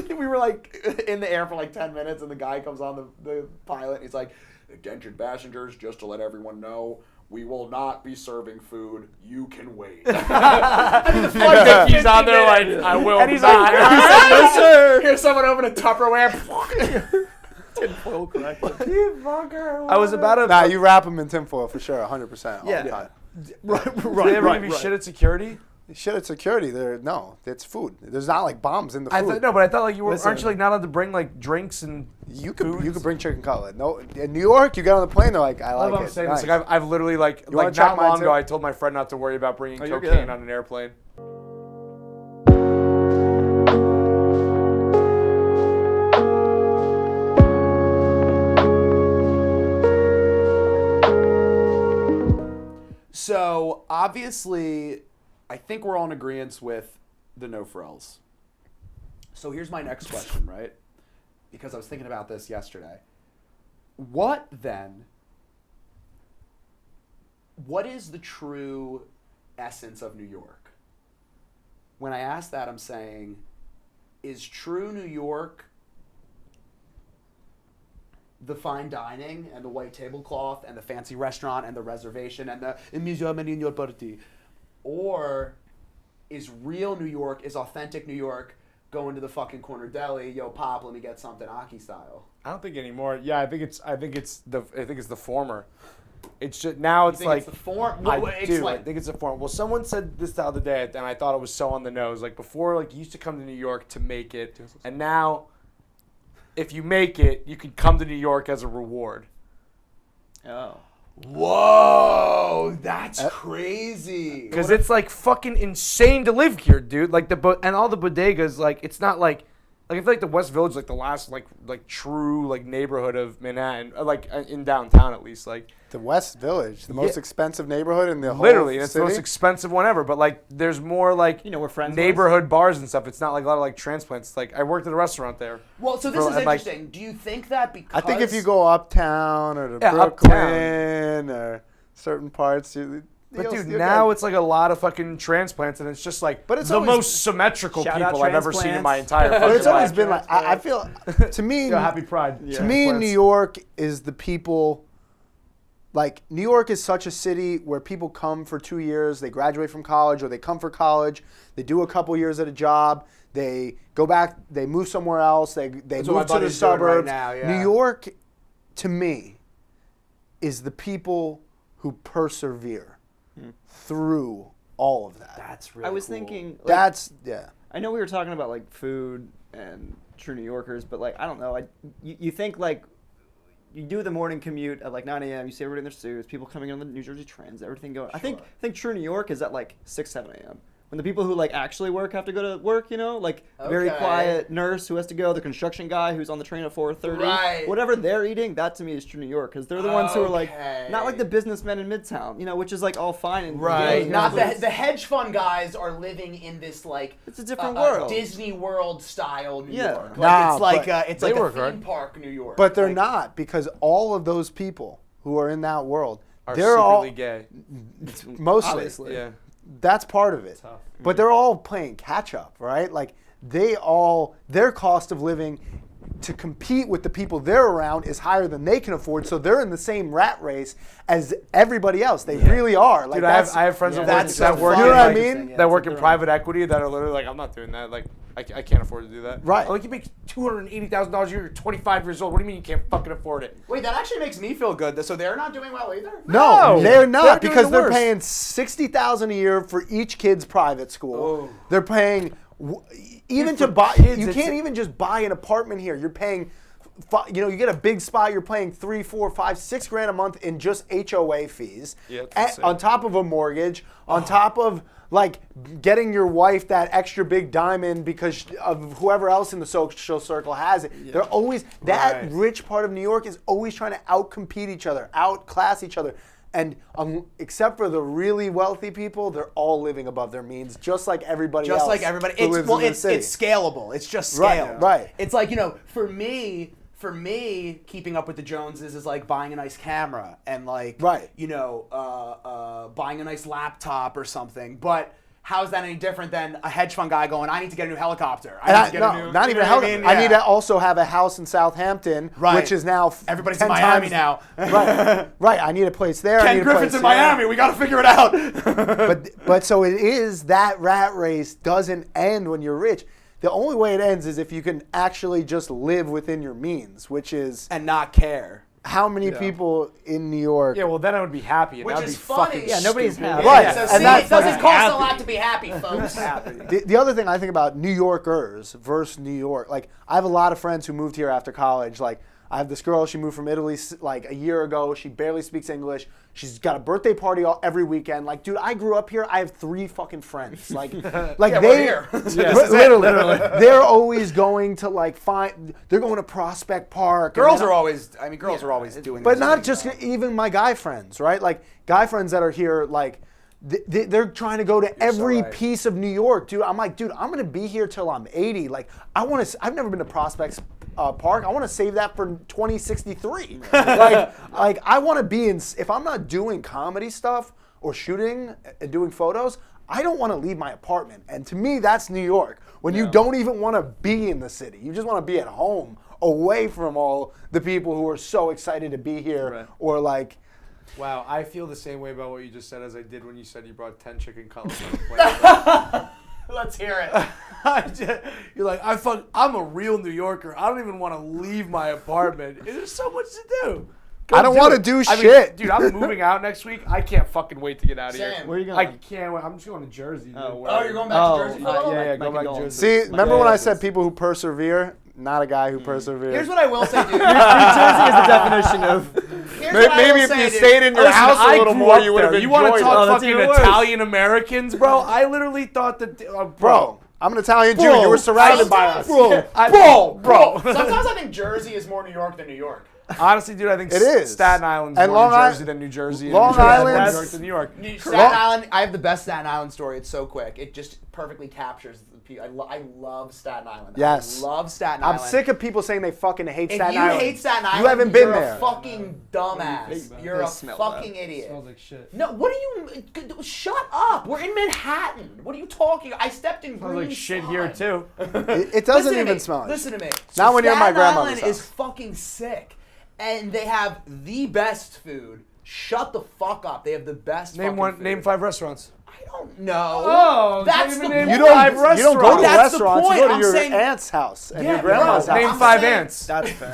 we were like in the air for like 10 minutes, and the guy comes on the pilot, and he's like, attention passengers, just to let everyone know, we will not be serving food. You can wait. I mean, the flight He's on there like, I will and he's not. like, yes, sir. Here's someone open a Tupperware. Tinfoil correctly. You fucker. I was about to. Nah, you wrap them in tinfoil for sure, 100%. Yeah. All the time. Did they ever give you shit at security? Shit at security. No, it's food. There's not like bombs in the food. But I thought like you were Listen. aren't you like not allowed to bring like drinks and You could foods? bring chicken cutlet. No, in New York, you get on the plane, they're like, I That's like what it. I'm saying. Nice. It's like I've literally like wanna not try mine long too? ago I told my friend not to worry about bringing Oh, you're cocaine good. on an airplane. So obviously, I think we're all in agreement with the no frills. So here's my next question, right? Because I was thinking about this yesterday. What is the true essence of New York? When I ask that, I'm saying, is true New York the fine dining and the white tablecloth and the fancy restaurant and the reservation and the museum in your party? Or is real New York, is authentic New York going to the fucking corner deli, yo pop, let me get something Aki style? I don't think anymore. Yeah, I think it's the former. It's just now it's like it's the form. I think it's the form. Well, someone said this the other day, and I thought it was so on the nose. Like before, like you used to come to New York to make it, and now, if you make it, you can come to New York as a reward. Oh. Whoa, that's crazy. Because it's like fucking insane to live here, dude. Like and all the bodegas, like it's not like I feel like the West Village is like the last like true like neighborhood of Manhattan, like in downtown at least, like. The West Village, the most expensive neighborhood in the whole Literally, it's the city? most expensive one ever. But like, there's more like where Friends neighborhood bars and stuff. It's not like a lot of like transplants. It's like I worked at a restaurant there. Well, so this is and, like, interesting. Do you think that because... I think if you go uptown or to Yeah, Brooklyn or certain parts, But dude, now it's like a lot of fucking transplants, and it's just like it's the always- most symmetrical Shout out people I've ever seen in my transplants. entire But fucking it's always life. been like I feel to me. Yeah, happy Pride. To me, New York is the people. Like, New York is such a city where people come for 2 years, they graduate from college, or they come for college, they do a couple years at a job, they go back, they move somewhere else, they move my to the buddy's doing right suburbs. now, yeah. New York, to me, is the people who persevere through all of that. That's really I was cool. thinking. Like, Yeah. I know we were talking about like food and true New Yorkers, but like I don't know. You think like you do the morning commute at like 9 a.m. You see everybody in their suits, people coming in on the New Jersey Transit, everything going. I think true New York is at like 6, 7 a.m. When the people who like actually work have to go to work, like very Okay. quiet nurse who has to go, the construction guy who's on the train at 4:30, Right. whatever they're eating, that to me is true New York because they're the ones who are like Okay. not like the businessmen in Midtown, which is like all fine and Right. good, Not but the hedge fund guys are living in this like It's a different world. Disney World style New Yeah. York. Like Nah, it's like but it's they like a work theme hard. park New York. But they're Like, not, because all of those people who are in that world, Are they're all secretly gay. mostly. Obviously. Yeah. That's part of it. Tough. But they're all playing catch up, right? Like their cost of living to compete with the people they're around is higher than they can afford. So they're in the same rat race as everybody else. They really are. Like Dude, I have friends that's that so work funny. in, You know what I like, mean? that work in private equity that are literally like, I'm not doing that. Like, I can't afford to do that. Right. I'm like, you make $280,000 a year. You're 25 years old. What do you mean you can't fucking afford it? Wait, that actually makes me feel good. So they're not doing well either? No, they're not, They're doing because the they're worst. paying $60,000 a year for each kid's private school. Oh. They're paying even for to buy. kids, You it's- can't even just buy an apartment here. You're paying. You get a big spot. You're paying $3, $4, $5, $6 grand a month in just HOA fees. Yeah, it's And insane. on top of a mortgage, on top of like getting your wife that extra big diamond because of whoever else in the social circle has it. They're always that Right. rich part of New York is always trying to outcompete each other, outclass each other. And except for the really wealthy people, they're all living above their means, just like everybody else. Just like everybody. who It's lives well, in the it's city. scalable. It's just Right, scale. right. It's like, for me, keeping up with the Joneses is like buying a nice camera and like, Right. buying a nice laptop or something. But how is that any different than a hedge fund guy going, I need to get a new helicopter. I need to get a new, not you even know how. what I mean? I need Yeah. to also have a house in Southampton, Right. which is now Everybody's 10 in Miami times- now. Right. I need a place there. I Ken need a Griffin's place in Miami. We got to figure it out. But so it is that rat race doesn't end when you're rich. The only way it ends is if you can actually just live within your means, which is and not care. how many people in New York. Yeah, well, then I would be happy. And Which that would is be funny. fucking Yeah, nobody's stupid. happy. Right, So and see, that's it doesn't fucking cost a lot to be happy, folks. The other thing I think about New Yorkers versus New York, like I have a lot of friends who moved here after college. Like I have this girl, she moved from Italy like a year ago. She barely speaks English. She's got a birthday party every weekend. Like, dude, I grew up here. I have 3 fucking friends. Like Yeah, they we're here. This is it. literally, they're always going to like they're going to Prospect Park. and Girls then- are always doing But this not thing, just though. even my guy friends, right? Like guy friends that are here, like they're trying to go to every right. piece of New York, dude. I'm like, dude, I'm gonna be here till I'm 80. Like, I've never been to Prospect Park. I want to save that for 2063. like I want to be in. If I'm not doing comedy stuff or shooting and doing photos, I don't want to leave my apartment. And to me, that's New York. When you don't even want to be in the city, you just want to be at home, away from all the people who are so excited to be here, or like. Wow, I feel the same way about what you just said as I did when you said you brought 10 chicken cutlets on the plane. Let's hear it. You're like, I'm a real New Yorker. I don't even want to leave my apartment. There's so much to do. I don't want to do I mean, shit. dude, I'm moving out next week. I can't fucking wait to get out of here. Same. Where are you going? I can't wait. I'm just going to Jersey. Dude. Oh, you're going back to Jersey? Yeah, My go back to condolences. Jersey. See, remember when I said people who persevere? Not a guy who perseveres. Here's what I will say, dude. New Jersey is the definition of. Here's what I Maybe will if say, you dude. stayed in your Listen, house a I little grew more, up you would have there. enjoyed You want to it. talk that's fucking even worse. Italian Americans, bro? I literally thought that, Bro, I'm an Italian Jew. You were surrounded by us. bro. Sometimes I think Jersey is more New York than New York. Honestly, dude, I think It is. Staten Island's And more Long New Jersey Island- than New Jersey. Long and New Jersey Island's- more New York than New York. Staten Island, I have the best Staten Island story. It's so quick. It just perfectly captures the people. I love Staten Island. Yes. I love Staten I'm Island. sick of people saying they fucking hate If Staten you Island. hate Staten Island, you haven't been you're there. a fucking dumbass. You're a smell fucking bad. idiot. Smells like shit. No, what are you? Shut up. We're in Manhattan. What are you talking? I stepped in Smells green like shit slime. here too. It doesn't Listen to even me. smell. Listen to me. Not when you're at my Staten grandmother's Island house. is fucking sick, and they have the best food. Shut the fuck up. They have the best. Name fucking food. Name 5 restaurants. I don't know. Oh, that's can't the even name point. You don't, Five you don't go to restaurants. That's the restaurants. point. You go to I'm your saying- aunt's house and Yeah, your grandma's bro. house. Name I'm 5 saying- ants. That's fair.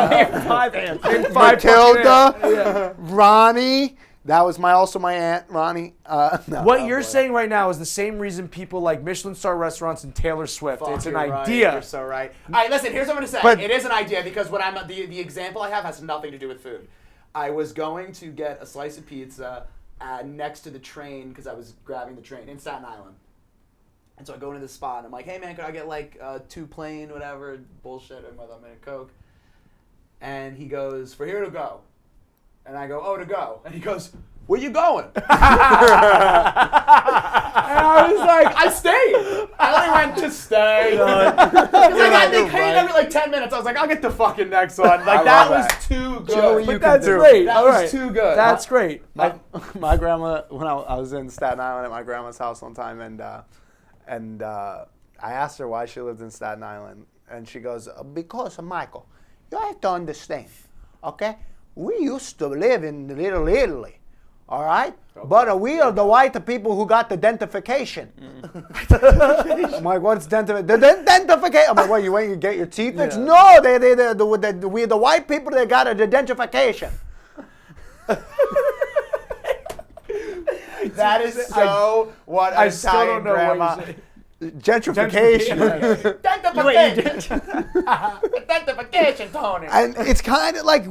Name 5 ants. Name 5 fucking Matilda, ants. Ronnie. That was also my aunt, Ronnie. No. What you're saying right now is the same reason people like Michelin star restaurants and Taylor Swift. Fuck, It's an you're right. idea. You're so right. All right, listen. Here's what I'm gonna say. But- It is an idea because what the example I have has nothing to do with food. I was going to get a slice of pizza next to the train because I was grabbing the train in Staten Island. And so I go into the spot and I'm like, hey man, could I get like 2 plain, whatever, bullshit, and with a minute Coke? And he goes, for here to go. And I go, oh, to go. And he goes, where you going? And I was like, I stayed. I only went to stay. They came every like 10 minutes. I was like, I'll get the fucking next one. Like, that was too good. Joey, But you that's can do great. That All was right. too good. That's great. My grandma, when I was in Staten Island at my grandma's house one time, and I asked her why she lived in Staten Island, and she goes, because Michael, you have to understand, okay? We used to live in Little Italy, all right? But we are the white people who got the identification. I'm like, what's identification? The identification. I'm like, what, you went to get your teeth fixed? No, we're the white people that got an identification. That is so what I Italian still don't know grandma. what you say. Gentrification. Identification, Tony. And it's kind of like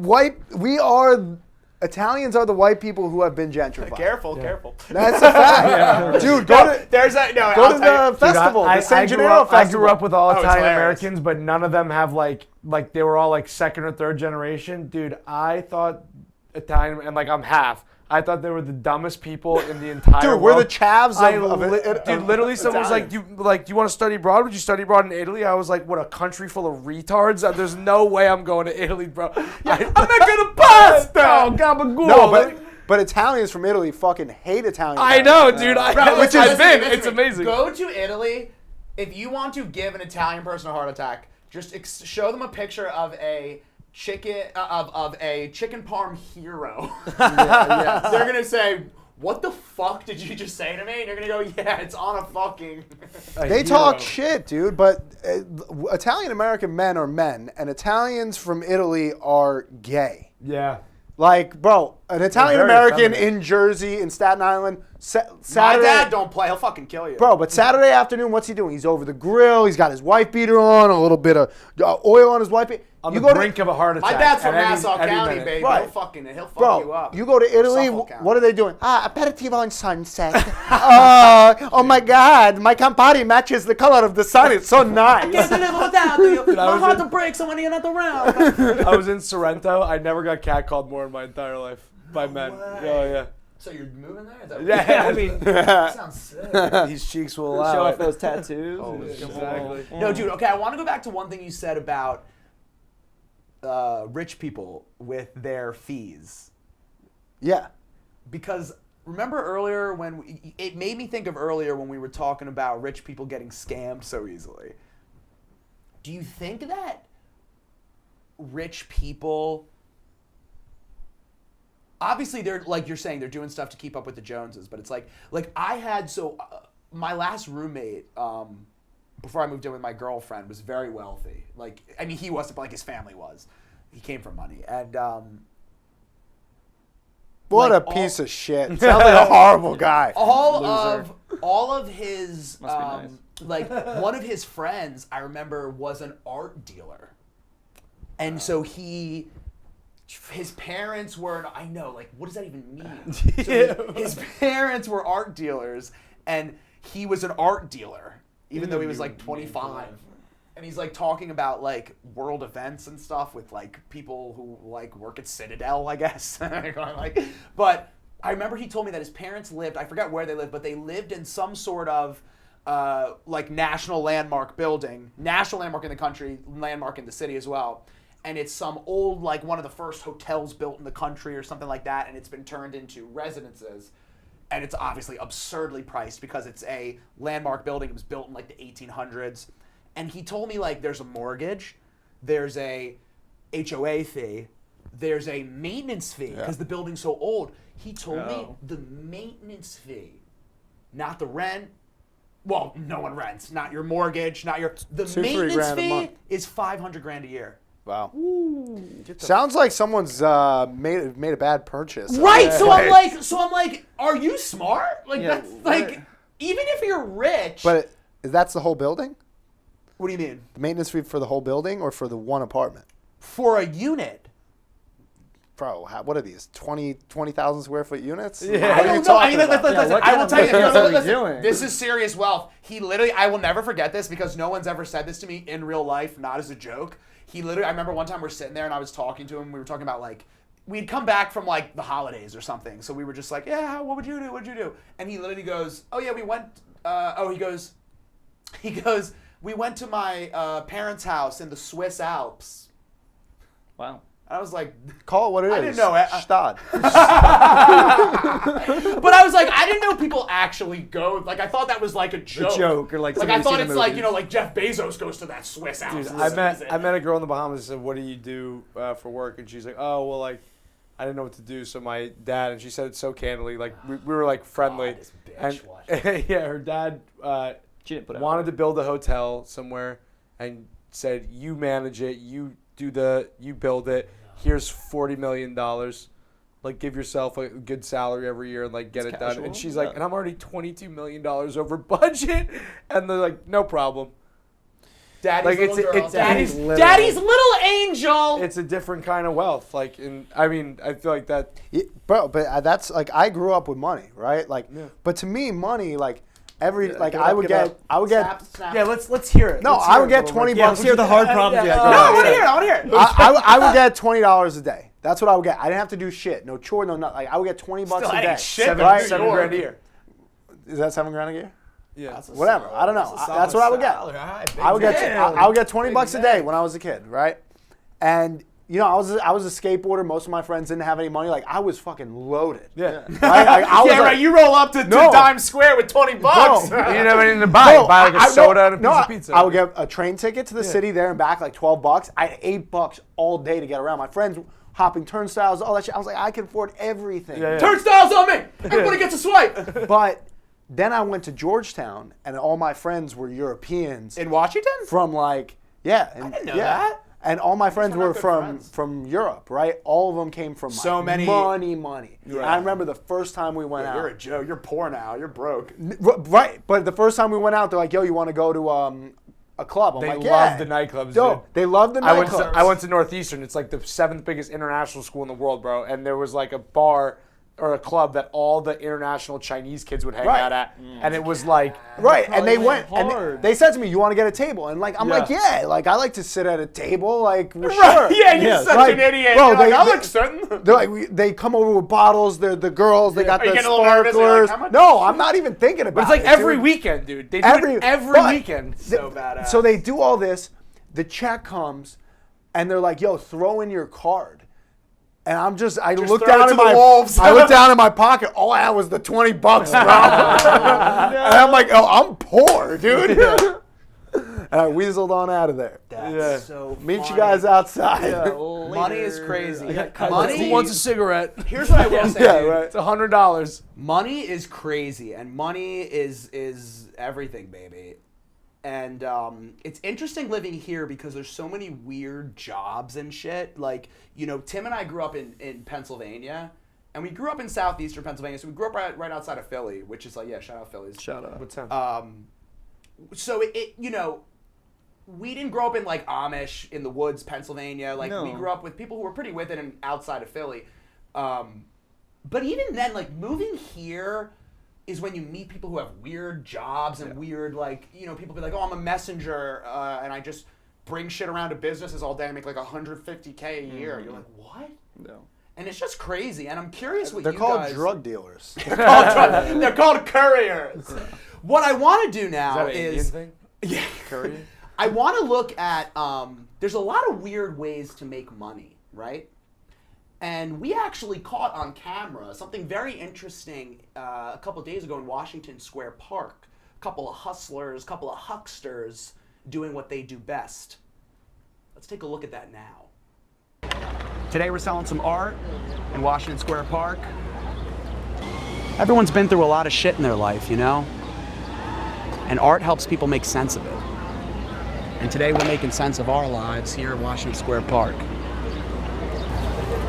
Italians are the white people who have been gentrified. Careful. That's a fact. Dude, go to the festival, the San Gennaro I festival. grew up with all it's Italian hilarious. Americans, but none of them have like they were all like second or third generation. Dude, I thought Italian, and like I'm half. I thought they were the dumbest people in the entire Dude, world. we're the chavs of dude, literally someone was like, "Do you want to study abroad? Would you study abroad in Italy?" I was like, "What, a country full of retards? There's no way I'm going to Italy, bro. I'm making a pasta. Oh, gabagool." No, but Italians from Italy fucking hate Italians. I know, dude. Listen, I've been. listen It's to me. amazing. Go to Italy. If you want to give an Italian person a heart attack, just show them a picture of a chicken parm hero. They're gonna say, "What the fuck did you just say to me?" And you're gonna go, "Yeah, it's on a fucking." They talk shit, dude, but Italian American men are men, and Italians from Italy are gay. Yeah. Like, bro, an Italian very American feminine. in Jersey, in Staten Island, My Saturday. dad don't play. He'll fucking kill you. Bro, but Saturday afternoon, what's he doing? He's over the grill. He's got his wife beater on, a little bit of oil on his wife beater. On the brink of a heart attack. My dad's from at any- Nassau any County, minute. baby. Right. He'll fuck Bro, you up. you go to Italy, Suffolk County. what are they doing? Aperitivo on sunset. Oh my God, my Campari matches the color of the sun. It's so nice. My heart breaks when you're not around. I was in Sorrento. I never got catcalled more in my entire life by men. Oh yeah. So you're moving there? Is that Yeah, I mean, that sounds sick. These cheeks will allow Show it. off those tattoos. Exactly. No, dude. Okay, I want to go back to one thing you said about rich people with their fees, Yeah. because remember earlier when it made me think of earlier when we were talking about rich people getting scammed so easily. Do you think that rich people, obviously they're like you're saying they're doing stuff to keep up with the Joneses, but it's like I had my last roommate before I moved in with my girlfriend was very wealthy. Like, I mean, he wasn't, but like his family was. He came from money, and What like a piece of shit. Sounds like a horrible guy. all Loser. of his Must be nice. like one of his friends I remember was an art dealer, and so his parents were, I know, like, what does that even mean? So his parents were art dealers, and he was an art dealer, even though he was like 25. And he's like talking about like world events and stuff with like people who like work at Citadel, I guess. But I remember he told me that his parents lived, I forgot where they lived, but they lived in some sort of like national landmark building, national landmark in the country, landmark in the city as well. And it's some old, like one of the first hotels built in the country or something like that, and it's been turned into residences. And it's obviously absurdly priced because it's a landmark building. It was built in like the 1800s. And he told me like there's a mortgage, there's a HOA fee, there's a maintenance fee because the building's so old. He told me the maintenance fee, not the rent. Well, no one rents. Not your mortgage, not your. The maintenance $2-3 grand a fee month. is $500,000 a year. Wow. Sounds like someone's made a bad purchase. Right. So I'm like, are you smart? Like Yeah, that's like, even if you're rich. But that's the whole building? What do you mean? The maintenance fee for the whole building or for the one apartment? For a unit. Bro, what are these? 20,000 square foot units? Yeah. I don't know. I mean, listen, what I kind will of tell you. business No, are we listen, doing? this is serious wealth. He literally, I will never forget this because no one's ever said this to me in real life, not as a joke. He literally, I remember one time we're sitting there and I was talking to him. We were talking about like, we'd come back from like the holidays or something. So we were just like, yeah, what would you do? What'd you do? And he literally goes, oh yeah, we went, he goes, we went to my parents' house in the Swiss Alps. Wow. I was like, Call it what it is. I didn't know it. Stad. but I was like, I didn't know people actually go. Like, I thought that was like a joke. Or like Like, something I you see thought in it's the like, movies. you know, like Jeff Bezos goes to that Swiss Alps. Dude, I met a girl in the Bahamas and said, what do you do for work? And she's like, oh, well, like, I didn't know what to do. So my dad, and she said it so candidly, like, we were like friendly. this bitch, And yeah, her dad She didn't put out wanted to build a hotel somewhere and said, you manage it, you build it. Here's $40 million. Like, give yourself a good salary every year and like get it done. casual. And she's like, and I'm already $22 million over budget. And they're like, no problem. Daddy's Like, little it's- girl. it's- Daddy's, literally- Daddy's little angel. It's a different kind of wealth. Like, I feel like that. Bro, but that's like, I grew up with money, right? Like, Yeah. but to me, money, like, Yeah, like, give it I up, would give it get, up. I would get, Snap, snap. Yeah, let's hear it. no, Let's I hear would it get a 20 little bit. bucks. let's hear the hard problems. Yeah, Yeah, go No, I ahead. want to hear it. I want to hear it. I would get $20 a day. That's what I would get. I didn't have to do shit. No chore, no nothing. Like, I would get 20 bucks Still, a that day. ain't shit, Seven, right? $7 York. grand a year. Is that $7 grand a year? Yeah. That's a Whatever. solid- I don't know. that's a That's what I would get. solid salary. All right, big I would get deal. I would get 20 Big bucks a day deal. when I was a kid, right? And you know, I was a skateboarder. Most of my friends didn't have any money. Like, I was fucking loaded. Yeah. Right? Like, I was Yeah, like, right. You roll up to No. Times Square with 20 bucks. You didn't have anything to buy. No, buy like a I- soda and a piece no, of pizza. I would get a train ticket to the city there and back, like $12. I had $8 all day to get around. My friends hopping turnstiles, all that shit. I was like, I can afford everything. Yeah, yeah. Turnstiles on me. Everybody gets a swipe. But then I went to Georgetown, and all my friends were Europeans In Washington? from like, yeah, and, I didn't know yeah. that. And all my friends we're not were good from friends. from Europe, right? All of them came from like, So many- money. And I remember the first time we went You're a out. Joe. You're poor now. You're broke. Right, but the first time we went out, they're like, "Yo, you want to go to a club?" I'm They like, love "Yeah." the nightclubs, Yo, dude. they love the I went nightclubs. to Northeastern. It's like the 7th biggest international school in the world, bro. And there was like a bar or a club that all the international Chinese kids would hang Right. out at, and it was like Right, and they probably went, went and hard. they said to me, "You want to get a table?" And like, I'm Yeah. like, "Yeah, like I like to sit at a table, like sure." yeah, you're such Like, an idiot. bro, You're like, they- I'm they- like certain. They're like, they come over with bottles. They're the girls. They got Are you the getting a little nervous? You're like, sparklers. how much? No, I'm not even thinking about it. But it's like dude. every weekend, dude. They do it every but weekend. So badass. So they do all this. The check comes, and they're like, "Yo, throw in your card." And I look throw it down to in the my, wolves. I look down in my pocket. All I had was the $20, bro. And I'm like, "Oh, I'm poor, dude." And I weaseled on out of there. That's Yeah. so Meet funny. you guys outside. Money is crazy. I got cutlets. Money. Who wants a cigarette? Here's what I will say. Yeah, dude. right. It's $100. Money is crazy, and money is everything, baby. And it's interesting living here because there's so many weird jobs and shit. Like, you know, Tim and I grew up in Pennsylvania, and we grew up in southeastern Pennsylvania, so we grew up right outside of Philly, which is like, yeah, shout out Phillies. Shut up. What's that? So it you know, we didn't grow up in like Amish in the woods, Pennsylvania. Like we No. grew up with people who were pretty with it and outside of Philly. But even then, like moving here is when you meet people who have weird jobs and weird, like, you know, people be like, oh, I'm a messenger and I just bring shit around to businesses all day and make like $150K a year. You're like, what? No. And it's just crazy. And I'm curious what They're you called guys... drug dealers. They're called couriers. What I want to do now Is that an Indian is... thing? Yeah. Curry? I want to look at, there's a lot of weird ways to make money, right? And we actually caught on camera something very interesting a couple days ago in Washington Square Park. A couple of hustlers, a couple of hucksters doing what they do best. Let's take a look at that now. Today we're selling some art in Washington Square Park. Everyone's been through a lot of shit in their life, you know? And art helps people make sense of it. And today we're making sense of our lives here at Washington Square Park.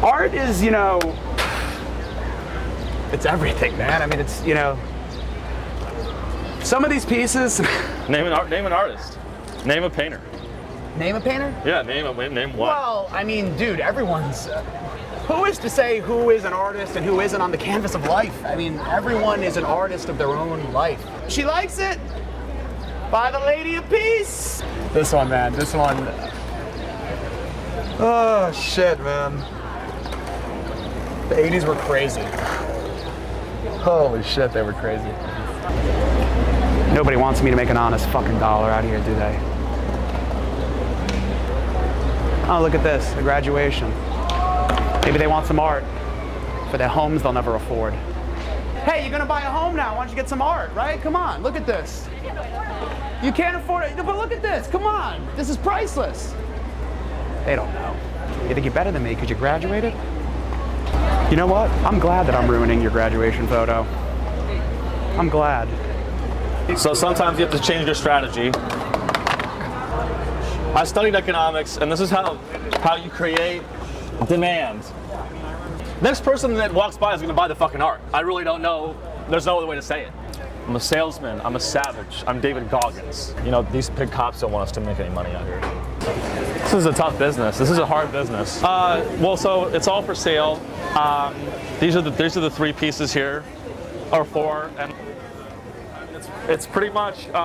Art is, you know, it's everything, man. I mean, it's, you know, some of these pieces. Name an artist. Name a painter. Name a painter? Yeah, name one. Well, I mean, dude, everyone's. Who is to say who is an artist and who isn't on the canvas of life? I mean, everyone is an artist of their own life. She likes it. By the Lady of Peace. This one, man. This one. Oh, shit, man. The 80s were crazy. Holy shit, they were crazy. Nobody wants me to make an honest fucking dollar out of here, do they? Oh, look at this, a graduation. Maybe they want some art for their homes they'll never afford. Hey, you're gonna buy a home now, why don't you get some art, right? Come on, look at this. You can't afford it, but look at this, come on. This is priceless. They don't know. You think you're better than me because you graduated? You know what? I'm glad that I'm ruining your graduation photo. I'm glad. So sometimes you have to change your strategy. I studied economics, and this is how you create demand. Next person that walks by is going to buy the fucking art. I really don't know. There's no other way to say it. I'm a salesman. I'm a savage. I'm David Goggins. You know, these big cops don't want us to make any money out here. This is a tough business. This is a hard business. Well, so it's all for sale. These are the three pieces here, or four, and it's pretty much you're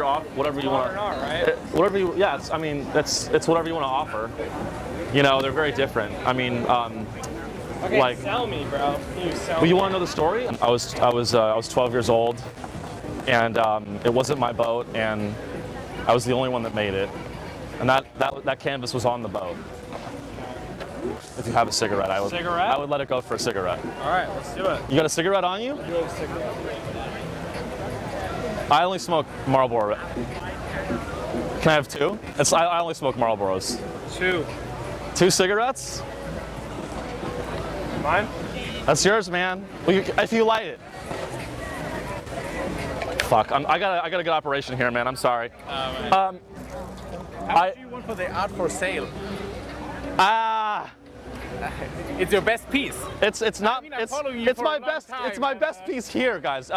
off whatever you want. Right? Whatever you, yeah. It's whatever you want to offer. You know, they're very different. I mean, Okay, like, sell me, bro. well, you want to know the story? I was 12 years old, and it wasn't my boat, and I was the only one that made it, and that canvas was on the boat. If you have a cigarette, I would let it go for a cigarette. All right, let's do it. You got a cigarette on you? Do a cigarette. I only smoke Marlboro. Can I have two? I only smoke Marlboros. Two cigarettes? Mine? That's yours, man. Well, if you light it. Fuck, I got a good operation here, man. I'm sorry. How much do you want for the art for sale? It's your best piece. It's not. I follow you It's for my a long best. time, It's my but, best piece here, guys.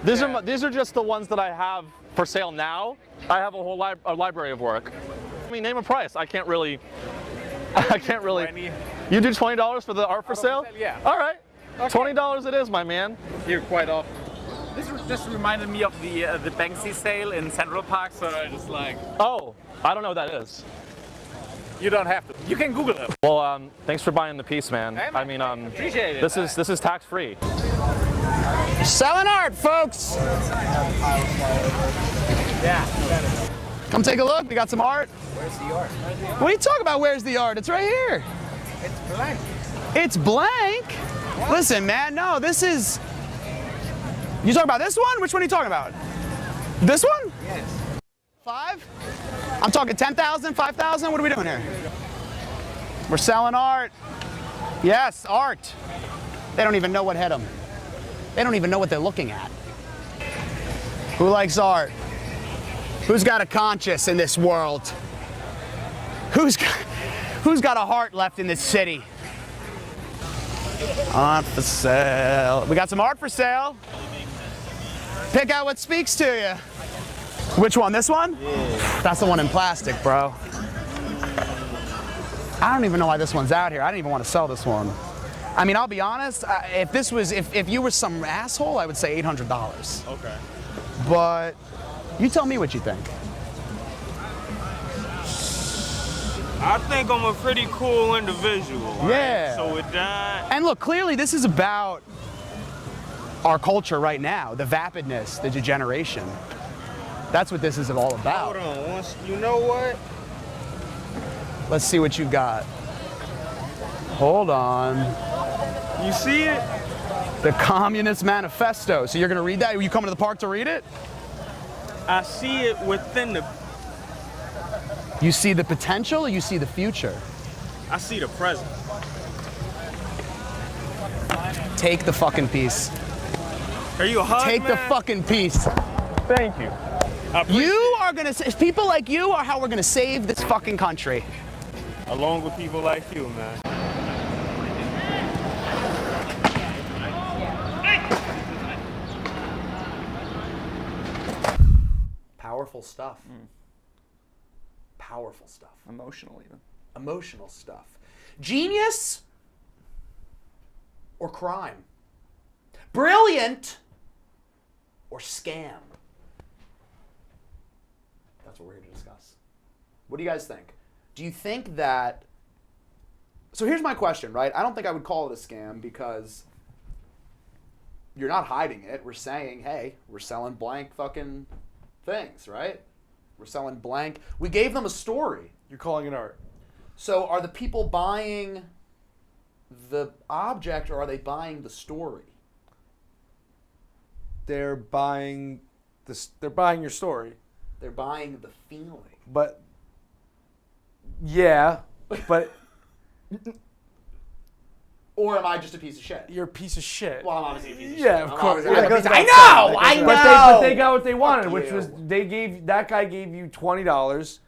These are just the ones that I have for sale now. I have a whole library of work. I mean, name a price. I can't really. I can't really. 20. You do $20 for the art for sale? Yeah. All right. $20 it is, my man. Here quite often. This just reminded me of the Banksy sale in Central Park, so I just like. Oh, I don't know what that is. You don't have to. You can Google it. Well, thanks for buying the piece, man. Hey, I mean, appreciate it. this is tax free. Selling art, folks. Yeah. Come take a look. We got some art. Where's the art? What are you talking about? Where's the art? It's right here. It's blank. It's blank? Listen, man, no, this is... You talking about this one? Which one are you talking about? This one? Yes. 5? I'm talking 10,000, 5,000? What are we doing here? We're selling art. Yes, art. They don't even know what hit them. They don't even know what they're looking at. Who likes art? Who's got a conscience in this world? Who's got a heart left in this city? Art for sale. We got some art for sale. Pick out what speaks to you. Which one? This one? Yeah. That's the one in plastic, bro. I don't even know why this one's out here. I didn't even want to sell this one. I mean, I'll be honest. If you were some asshole, I would say $800. Okay. But you tell me what you think. I think I'm a pretty cool individual. Right? Yeah. So with that, And look, clearly this is about our culture right now, the vapidness, the degeneration. That's what this is all about. hold on. You know what? Let's see what you got. Hold on. You see it? The Communist Manifesto. So you're gonna read that? Are you coming to the park to read it? I see it within the. You see the potential or you see the future? I see the present. Take the fucking piece. Are you a hug, Take man? the fucking piece. Thank you. I appreciate You are gonna, people like you are how we're gonna save this fucking country. it. Along with people like you, man. Powerful stuff. Powerful stuff. Emotional even. Emotional stuff. Genius or crime? Brilliant or scam? That's what we're here to discuss. What do you guys think? Do you think that... So here's my question, right? I don't think I would call it a scam because you're not hiding it. We're saying, hey, we're selling blank fucking things, right? We're selling blank. We gave them a story. You're calling it art. So are the people buying the object or are they buying the story? They're buying this. They're buying your story. They're buying the feeling. But yeah, but Or am I just a piece of shit? you're a piece of shit. Well, I'm obviously a piece of shit. Yeah, of I'm course. obviously Yeah, a that piece goes of- I without know, saying. I know. But they got what they wanted, which you. was that guy gave you $20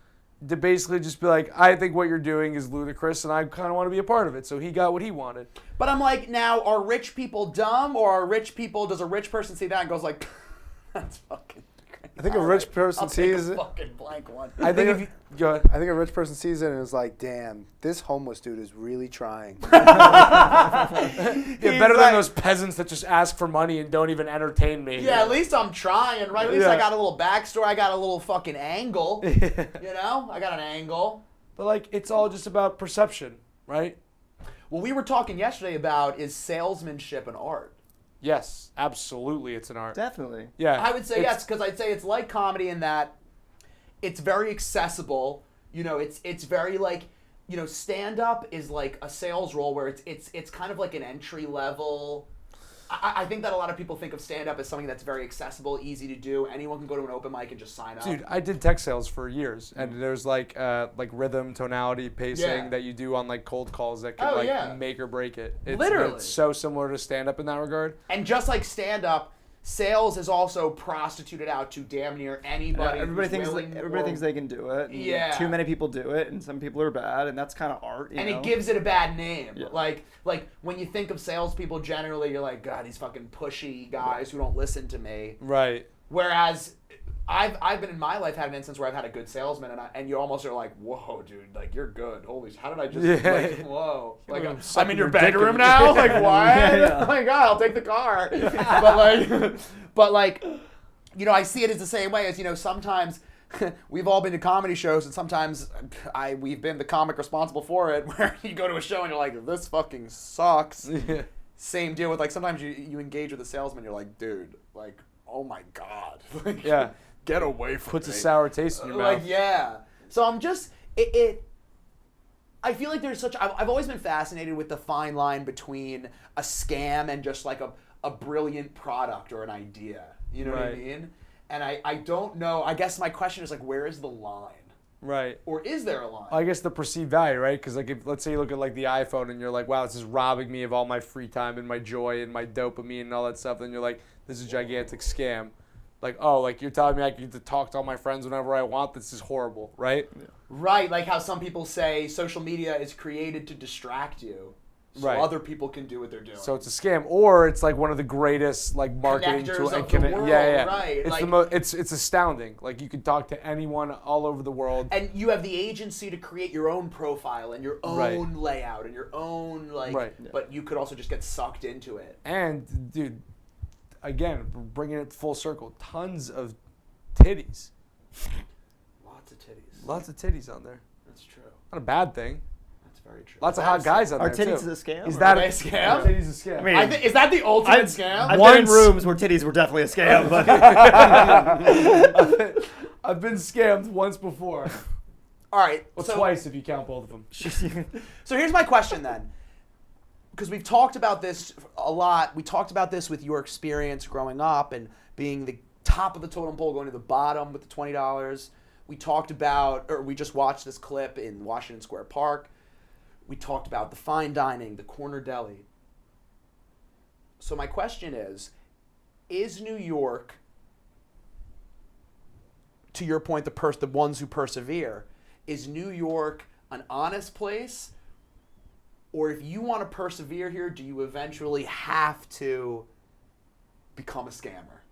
to basically just be like, I think what you're doing is ludicrous, and I kind of want to be a part of it. So he got what he wanted. But I'm like, now, are rich people dumb, or are rich people? Does a rich person see that and goes like, "That's fucking"? Crazy. I think a rich person I'll take sees a it. fucking blank one. I think if you go ahead. I think a rich person sees it and is like, damn, this homeless dude is really trying. Yeah, better like- than those peasants that just ask for money and don't even entertain me. Yeah, at least I'm trying, right? At least Yeah. I got a little backstory. I got a little fucking angle. You know, I got an angle. But like, it's all just about perception, right? What we were talking yesterday about is salesmanship and art. Yes, absolutely, it's an art. Definitely. Yeah, I would say it's- yes, because I'd say it's like comedy in that it's very accessible. You know, it's very like, you know, stand up is like a sales role where it's kind of like an entry level. I think that a lot of people think of stand up as something that's very accessible, easy to do. Anyone can go to an open mic and just sign up. Dude, I did tech sales for years, and there's like rhythm, tonality, pacing Yeah. that you do on like cold calls that can Oh, like yeah. make or break it. It's, Literally. it's so similar to stand up in that regard. And just like stand up, sales is also prostituted out to damn near anybody. Everybody who's thinks willing everybody or- thinks they can do it. and Yeah. Too many people do it, and some people are bad, and that's kind of art. You and know? it gives it a bad name. Yeah. Like when you think of salespeople, generally you're like, God, these fucking pushy guys who don't listen to me. Right. Whereas I've been in my life had an instance where I've had a good salesman and you almost are like, whoa, dude, like you're good. Holy, how did I just like, whoa, like I'm in your bedroom now, like what? Oh my god, I'll take the car. but like, you know, I see it as the same way as, you know, sometimes we've all been to comedy shows and sometimes we've been the comic responsible for it, where you go to a show and you're like, this fucking sucks. Yeah. Same deal with like sometimes you engage with a salesman, you're like, dude, like, oh my god, like, yeah. Get away from Puts me. a sour taste in your mouth. Like, yeah. So I'm just, I feel like there's I've always been fascinated with the fine line between a scam and just like a brilliant product or an idea. You know what I mean? And I don't know, I guess my question is like, where is the line? Right. Or is there a line? I guess the perceived value, right? Because like, if let's say you look at like the iPhone and you're like, wow, this is robbing me of all my free time and my joy and my dopamine and all that stuff, then you're like, this is a gigantic scam. Like, oh, like you're telling me I get to talk to all my friends whenever I want. This is horrible, right? Yeah. Right, like how some people say social media is created to distract you, so other people can do what they're doing. So it's a scam, or it's like one of the greatest like marketing tools. Yeah, right. It's like, it's astounding. Like you could talk to anyone all over the world, and you have the agency to create your own profile and your own layout and your own like. But you could also just get sucked into it. And dude. Again, bringing it full circle, tons of titties. Lots of titties. Lots of titties on there. That's true. Not a bad thing. That's very true. Lots of hot guys on there, too. Are titties a scam? Is that a scam? Are titties a scam? I mean, is that the ultimate scam? I've been in rooms where titties were definitely a scam. But I've been scammed once before. All right. Well, twice if you count both of them. So here's my question then. Because we've talked about this a lot. We talked about this with your experience growing up and being the top of the totem pole, going to the bottom with the $20. We talked about, or we just watched this clip in Washington Square Park. We talked about the fine dining, the corner deli. So my question is New York, to your point, the ones who persevere, is New York an honest place? Or if you want to persevere here, do you eventually have to become a scammer?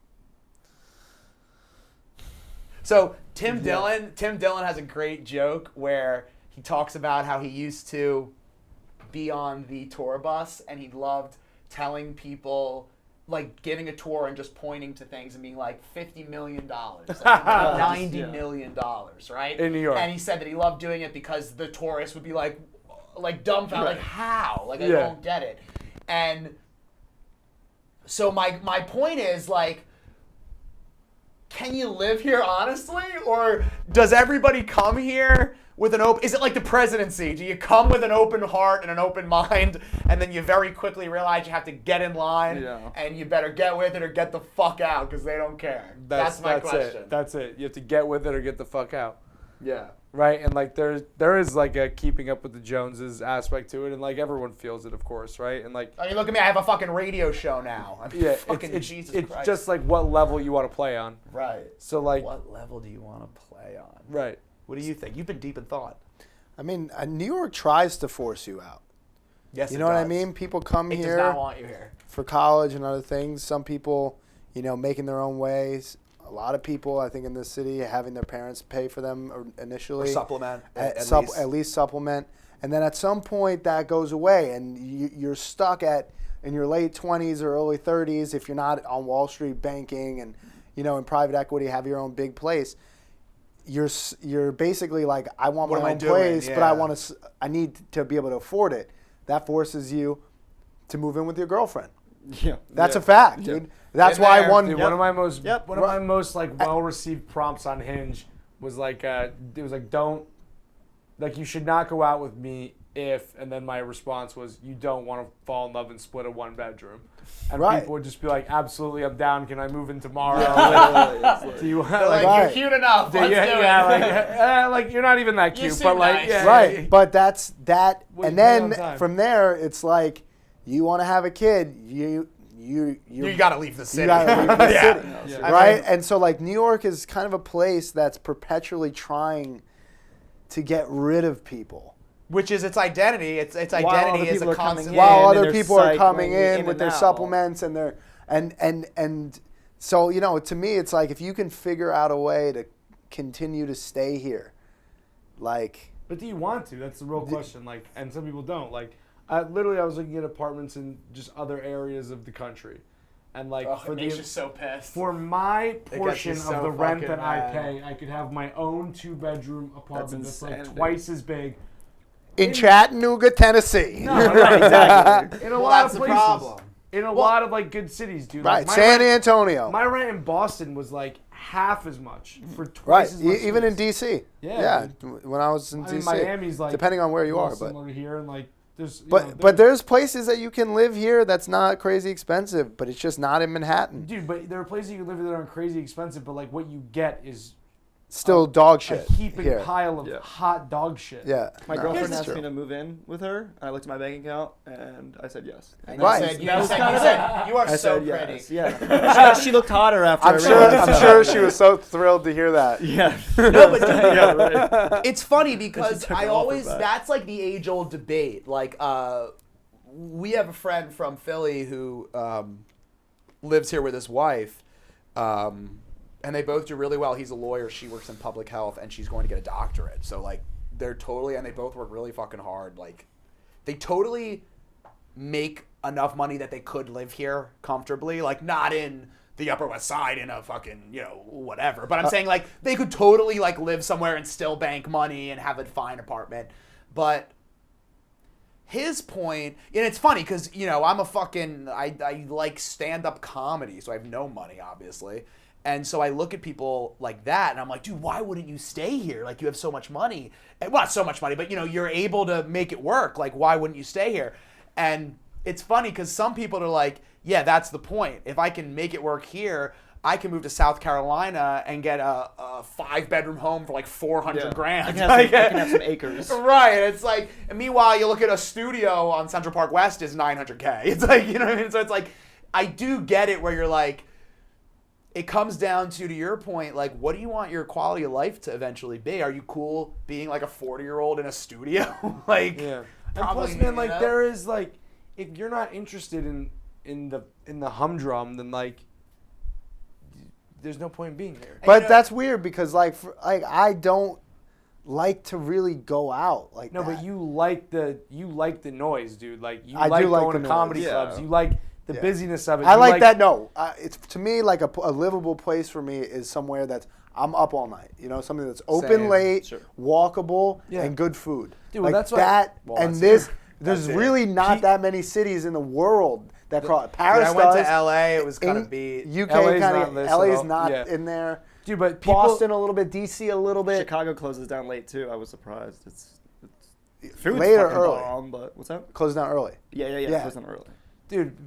So Tim Dillon has a great joke where he talks about how he used to be on the tour bus and he loved telling people, like giving a tour and just pointing to things and being like $50 million, like $90 million, right? In New York. And he said that he loved doing it because the tourists would be like dumbfounded, like how? Like I don't get it. And so my point is like, can you live here honestly, or does everybody come here with an open? Is it like the presidency? Do you come with an open heart and an open mind, and then you very quickly realize you have to get in line, and you better get with it or get the fuck out because they don't care? That's my question. That's it. You have to get with it or get the fuck out. Yeah. Right, and like there is like a keeping up with the Joneses aspect to it, and like everyone feels it, of course, right? And like, I mean, look at me, I have a fucking radio show now. I mean, it's just like what level you want to play on. Right. So like, what level do you want to play on? Right. What do you think? You've been deep in thought. I mean, New York tries to force you out. Yes, you know what I mean? People come here. It does not want you here for college and other things. Some people, you know, making their own ways. A lot of people, I think, in this city, having their parents pay for them initially. Or supplement. At least supplement. And then at some point, that goes away. And you're stuck in your late 20s or early 30s, if you're not on Wall Street banking and, you know, in private equity, have your own big place. You're basically like, I want my own place, but I need to be able to afford it. That forces you to move in with your girlfriend. Yeah. That's a fact, dude. That's why one of my most like well-received prompts on Hinge was like it was like, don't, like, you should not go out with me if, and then my response was, you don't want to fall in love and split a one bedroom. And people would just be like, absolutely, I'm down. Can I move in tomorrow? Do you you're cute enough. Let's do it. Like you're not even that cute, you but like nice. But that's that, and then from there it's like, you want to have a kid, you got to leave the city. You got to leave the city, right? And so like New York is kind of a place that's perpetually trying to get rid of people. Which is its identity. Its identity is a constant. While other people are coming in with their supplements and their and So, to me, it's like if you can figure out a way to continue to stay here, like. But do you want to? That's the real question. Like, and some people don't. Like, I was looking at apartments in just other areas of the country, and like it makes you so pissed. For my portion so of the rent fucking that I mad. pay, I could have my own 2-bedroom apartment that's like insanity. twice as big. In Chattanooga, Tennessee. No, right, exactly. In a lot that's of the places. problem. In a lot of like good cities, dude. Right, Like, San Antonio. My rent in Boston was like half as much for Right, twice as much. even in space. D.C. Yeah, when I was in I mean, D.C. Miami's like depending on where you are, but similar to here, and like there's. but there's places that you can live here that's not crazy expensive, but it's just not in Manhattan. dude, but there are places you can live that aren't crazy expensive, but like what you get is Still dog a shit heaping here. pile of hot dog shit. Yeah, My no, girlfriend that's asked true. me to move in with her. I looked at my bank account and I said yes. And Right. You that was said, kind you of said, it. you are I so said pretty. yes. Yeah. she looked hotter after I I'm read sure. it. I'm sure she was so thrilled to hear that. Yeah. No, but yeah, right. it's funny because took I her always offer back. that's like the age-old debate. Like, we have a friend from Philly who lives here with his wife, and they both do really well. He's a lawyer. She works in public health, and she's going to get a doctorate. So like, they're totally, and they both work really fucking hard. Like, they totally make enough money that they could live here comfortably. Like, not in the Upper West Side in a fucking, whatever. But I'm saying, like, they could totally, like, live somewhere and still bank money and have a fine apartment. But his point, and it's funny because, I'm a fucking, I like stand-up comedy, so I have no money, obviously. And so I look at people like that, and I'm like, dude, why wouldn't you stay here? Like, you have so much money. Well, not so much money, but, you're able to make it work. Like, why wouldn't you stay here? And it's funny because some people are like, yeah, that's the point. If I can make it work here, I can move to South Carolina and get a 5-bedroom home for like $400 grand. I can have some acres. Right. It's like, and meanwhile, you look at a studio on Central Park West is $900K. It's like, you know what I mean? So it's like, I do get it where you're like, it comes down to your point, like, what do you want your quality of life to eventually be? Are you cool being like a 40-year-old in a studio? Like, Yeah. And probably, plus, man, like, you know? there is like, if you're not interested in the humdrum, then like, there's no point in being here. But that's weird because I don't like to really go out like No, that. but you like the noise, dude. Like you I like do like going the to noise. comedy Yeah. clubs. You like the Yeah. busyness of it. I You like that. No, it's to me like a livable place for me is somewhere that's I'm up all night. Something that's open Same. late, Sure. walkable, Yeah. and good food. Dude, well, like that's why- that. Well, and that's this, it. there's That's it. really not that many cities in the world that cross. Dude, Paris I went does. to LA. It was kind of beat. UK LA's kind not of. this at LA's all. not Yeah. in there. dude. But people, Boston a little bit, DC a little bit. Chicago closes down late too. I was surprised. It's food's Late or fucking early? bomb, but what's that? Closed down early. Yeah. Yeah. Closing early. dude,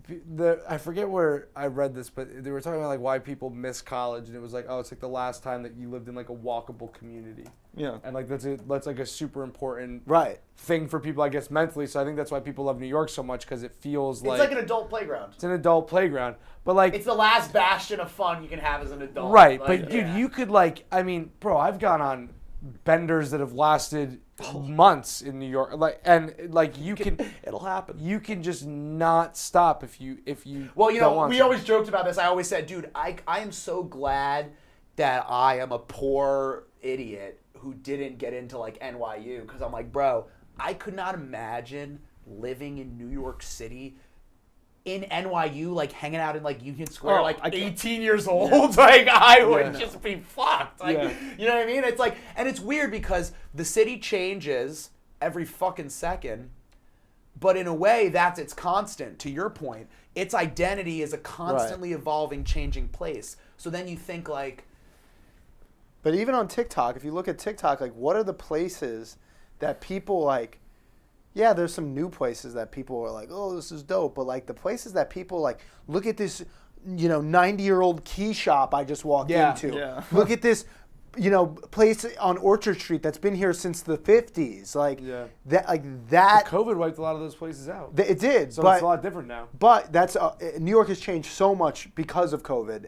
I forget where I read this, but they were talking about like why people miss college, and it was like, oh, it's like the last time that you lived in like a walkable community, Yeah. and like that's like a super important Right. thing for people, I guess, mentally. So I think that's why people love New York so much, because it feels It's like like an adult playground. it's an adult playground. But like, It's the last bastion of fun you can have as an adult. right? Like, But dude, yeah. you could like, I mean, bro, I've gone on benders that have lasted months in New York, you can It'll happen. you can just not stop if you Well, don't want we to. always joked about this. I always said, dude, I am so glad that I am a poor idiot who didn't get into like NYU, because I'm like, bro, I could not imagine living in New York City in NYU, like hanging out in like Union Square, Oh, like I can't- 18 years old. Like, I would Yeah. just be fucked. Like, Yeah. you know what I mean? It's like, and it's weird because the city changes every fucking second. But in a way, that's its constant. To your point, its identity is a constantly evolving, changing place. So then you think like, But even on TikTok, if you look at TikTok, like what are the places that people like? Yeah, there's some new places that people are like, oh, this is dope. But like the places that people like, look at this, 90-year-old key shop I just walked Yeah. into. Yeah. Look at this, place on Orchard Street that's been here since the 50s. Like Yeah. that. COVID wiped a lot of those places out. It did, So but it's a lot different now. But that's New York has changed so much because of COVID.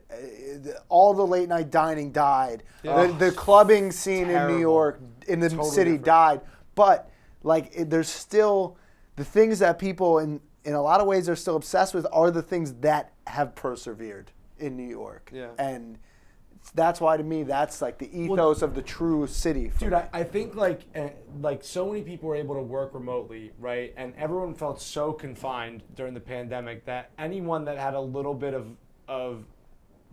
All the late night dining died. Yeah. The clubbing scene in Terrible. New York, in the Totally city, different. died. But there's still the things that people in a lot of ways are still obsessed with are the things that have persevered in New York. Yeah. And that's why to me that's like the ethos of the true city. For Dude, me. I think like so many people were able to work remotely, right? And everyone felt so confined during the pandemic that anyone that had a little bit of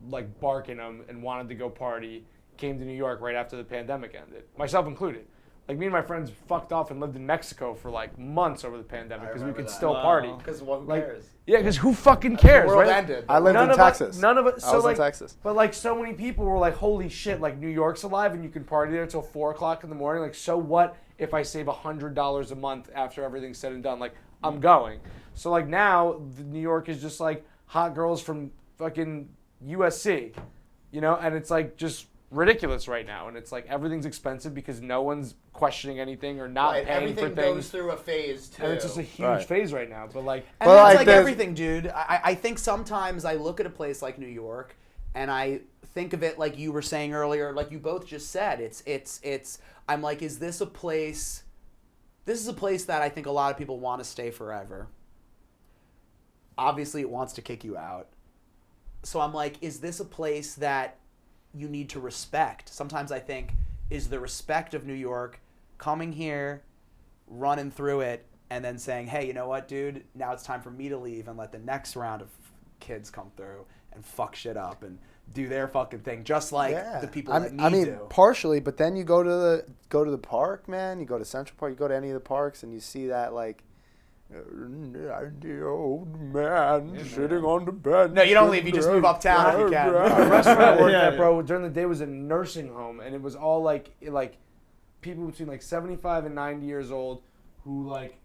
like bark in them and wanted to go party came to New York right after the pandemic ended, myself included. Like me and my friends fucked off and lived in Mexico for like months over the pandemic because we could still party. Because who Like, cares? yeah, because who fucking cares, The world right? ended. I lived in Texas. None of us. I was like, in Texas. But like so many people were like, "Holy shit! Like New York's alive, and you can party there till 4 o'clock in the morning. Like, so what if I save $100 a month after everything's said and done? Like, I'm going." So like now, New York is just like hot girls from fucking USC, you know, and it's like just ridiculous right now, and it's like everything's expensive because no one's questioning anything or not paying everything for goes things. through a phase too. And it's just a huge phase right now. But like, And Well, that's like, like there's- everything, dude. I think sometimes I look at a place like New York and I think of it like you were saying earlier, like you both just said. It's I'm like, is this a place? This is a place that I think a lot of people want to stay forever. Obviously, it wants to kick you out. So I'm like, is this a place that you need to respect? Sometimes I think, is the respect of New York coming here, running through it, and then saying, hey, you know what, dude? Now it's time for me to leave and let the next round of kids come through and fuck shit up and do their fucking thing, just like the people that need to. Partially, but then you go to the park, man. You go to Central Park. You go to any of the parks, and you see that like the old man sitting on the bed. No, you don't leave. You just move uptown if you can. the restaurant I worked at, bro, during the day was a nursing home, and it was all like people between like 75 and 90 years old who like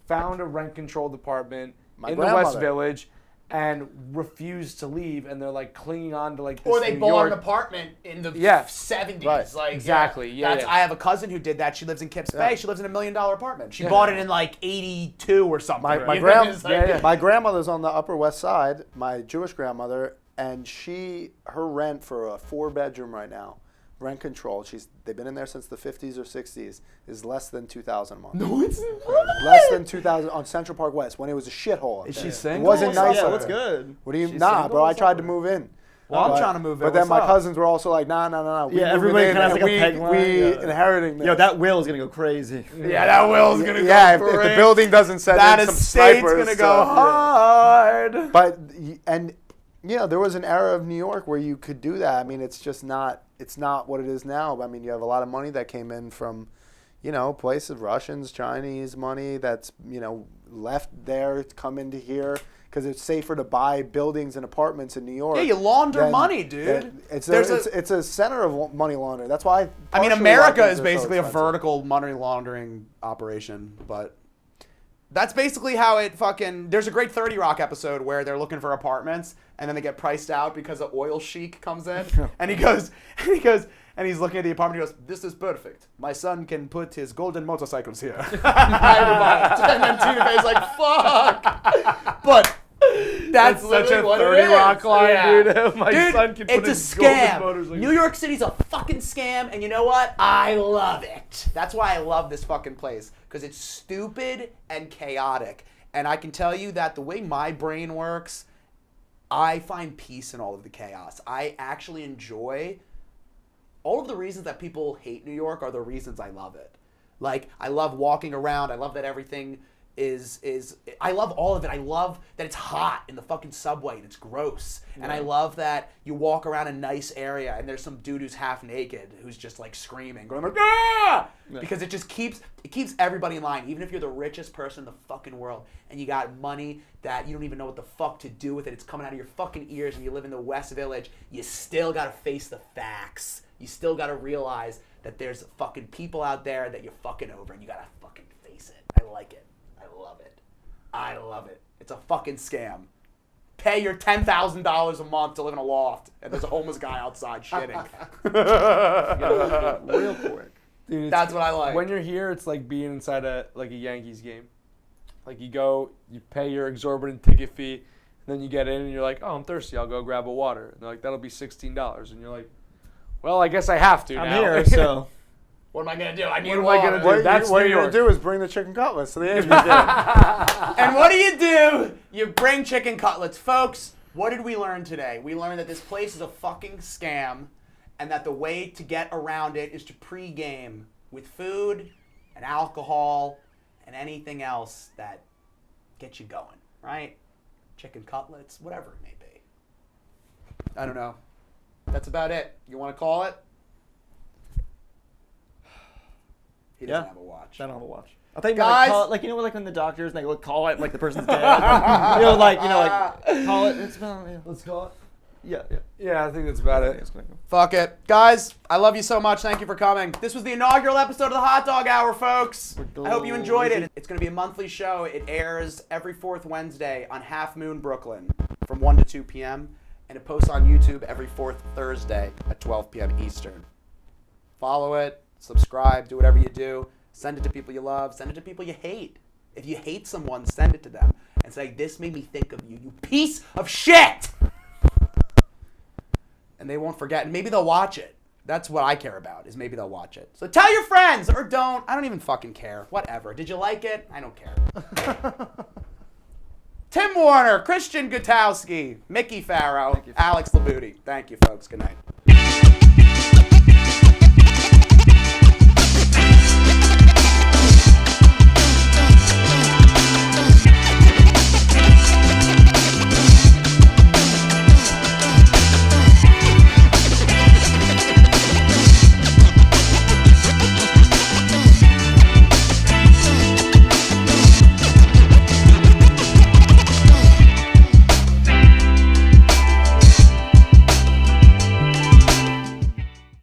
found a rent-controlled apartment in the West Village and refused to leave, and they're like clinging on to like this or they New bought York. an apartment in the 70s. Right. Like Exactly. Yeah. I have a cousin who did that. She lives in Kips Bay. She lives in $1 million apartment. She bought it in like 82 or something. My You know, grandma, it's like- my grandmother's on the Upper West Side. My Jewish grandmother, and her rent for a 4-bedroom right now, rent control. They've been in there since the 50s or 60s. Is less than $2,000 a month. No, it's Less than $2,000 on Central Park West when it was a shithole. Up Is there. she It single? wasn't nice. Yeah, up that's there. good. What do you? She's Nah, single bro. I or tried to something? move in. Well, I'm But- trying to move in. But then What's my up? cousins were also like, nah. We Yeah, moving everybody in, kinda has and like a peg line, we yeah. inheriting this. Yo, that will is gonna go crazy. Yeah, that will's gonna go. Yeah, if the crazy. building doesn't set That in some estate's snipers, gonna go so- hard. But there was an era of New York where you could do that. I mean, it's just not. It's not what it is now. I mean, you have a lot of money that came in from, places, Russians, Chinese money that's left there to come into here because it's safer to buy buildings and apartments in New York. Yeah, you launder than- money, dude. It's a center of money laundering. That's why. I mean, partially America why is things are so basically a expensive. vertical money laundering operation, but that's basically how it fucking. There's a great 30 Rock episode where they're looking for apartments and then they get priced out because an oil sheik comes in and and he's looking at the apartment. He goes, "This is perfect. My son can put his golden motorcycles here." And then Tina Fey's like, "Fuck," but. That's Such literally a what 30 it Rock is. line, Yeah. dude. My Dude, son can put it's a his golden scam. motorcycle. New York City's a fucking scam, and you know what? I love it. That's why I love this fucking place, because it's stupid and chaotic. And I can tell you that the way my brain works, I find peace in all of the chaos. I actually enjoy all of the reasons that people hate New York are the reasons I love it. Like, I love walking around. I love that everything is I love all of it. I love that it's hot in the fucking subway and it's gross. Yeah. And I love that you walk around a nice area and there's some dude who's half naked who's just like screaming, going like, ah! Yeah. Because it just keeps everybody in line. Even if you're the richest person in the fucking world and you got money that you don't even know what the fuck to do with it, it's coming out of your fucking ears and you live in the West Village, you still gotta face the facts. You still gotta realize that there's fucking people out there that you're fucking over and you gotta fucking face it. I like it. I love it. It's a fucking scam. Pay your $10,000 a month to live in a loft, and there's a homeless guy outside shitting. Real quick. Dude, That's what I like. When you're here, it's like being inside a Yankees game. Like you go, you pay your exorbitant ticket fee, and then you get in and you're like, oh, I'm thirsty. I'll go grab a water. And they're like, that'll be $16. And you're like, well, I guess I have to I'm now. here, so. What am I gonna do? I need What am water. I gonna do? What That's you're New gonna York. do is bring the chicken cutlets to the Yankees game. And what do? You bring chicken cutlets. Folks, What did we learn today? We learned that this place is a fucking scam and that the way to get around it is to pregame with food and alcohol and anything else that gets you going, right? Chicken cutlets, whatever it may be. I don't know. That's about it. You want to call it? He doesn't have a watch. I don't have a watch. I think Guys, call it, like, you know, like when the doctors they would call it like the person's dead. like call it. It's about, yeah. Let's call it. Yeah. Yeah, I think that's about it. Fuck it. Guys, I love you so much. Thank you for coming. This was the inaugural episode of the Hot Dog Hour, folks. I hope you enjoyed it. It's going to be a monthly show. It airs every fourth Wednesday on Half Moon Brooklyn from 1 to 2 p.m. And it posts on YouTube every fourth Thursday at 12 p.m. Eastern. Follow it. Subscribe. Do whatever you do. Send it to people you love. Send it to people you hate. If you hate someone, send it to them. And say, this made me think of you, you piece of shit! And they won't forget. And maybe they'll watch it. That's what I care about, is maybe they'll watch it. So tell your friends, or don't. I don't even fucking care. Whatever. Did you like it? I don't care. Tim Warner, Christian Gutowski, Mickey Farrow, Alex Labuti. Thank you, folks. Good night.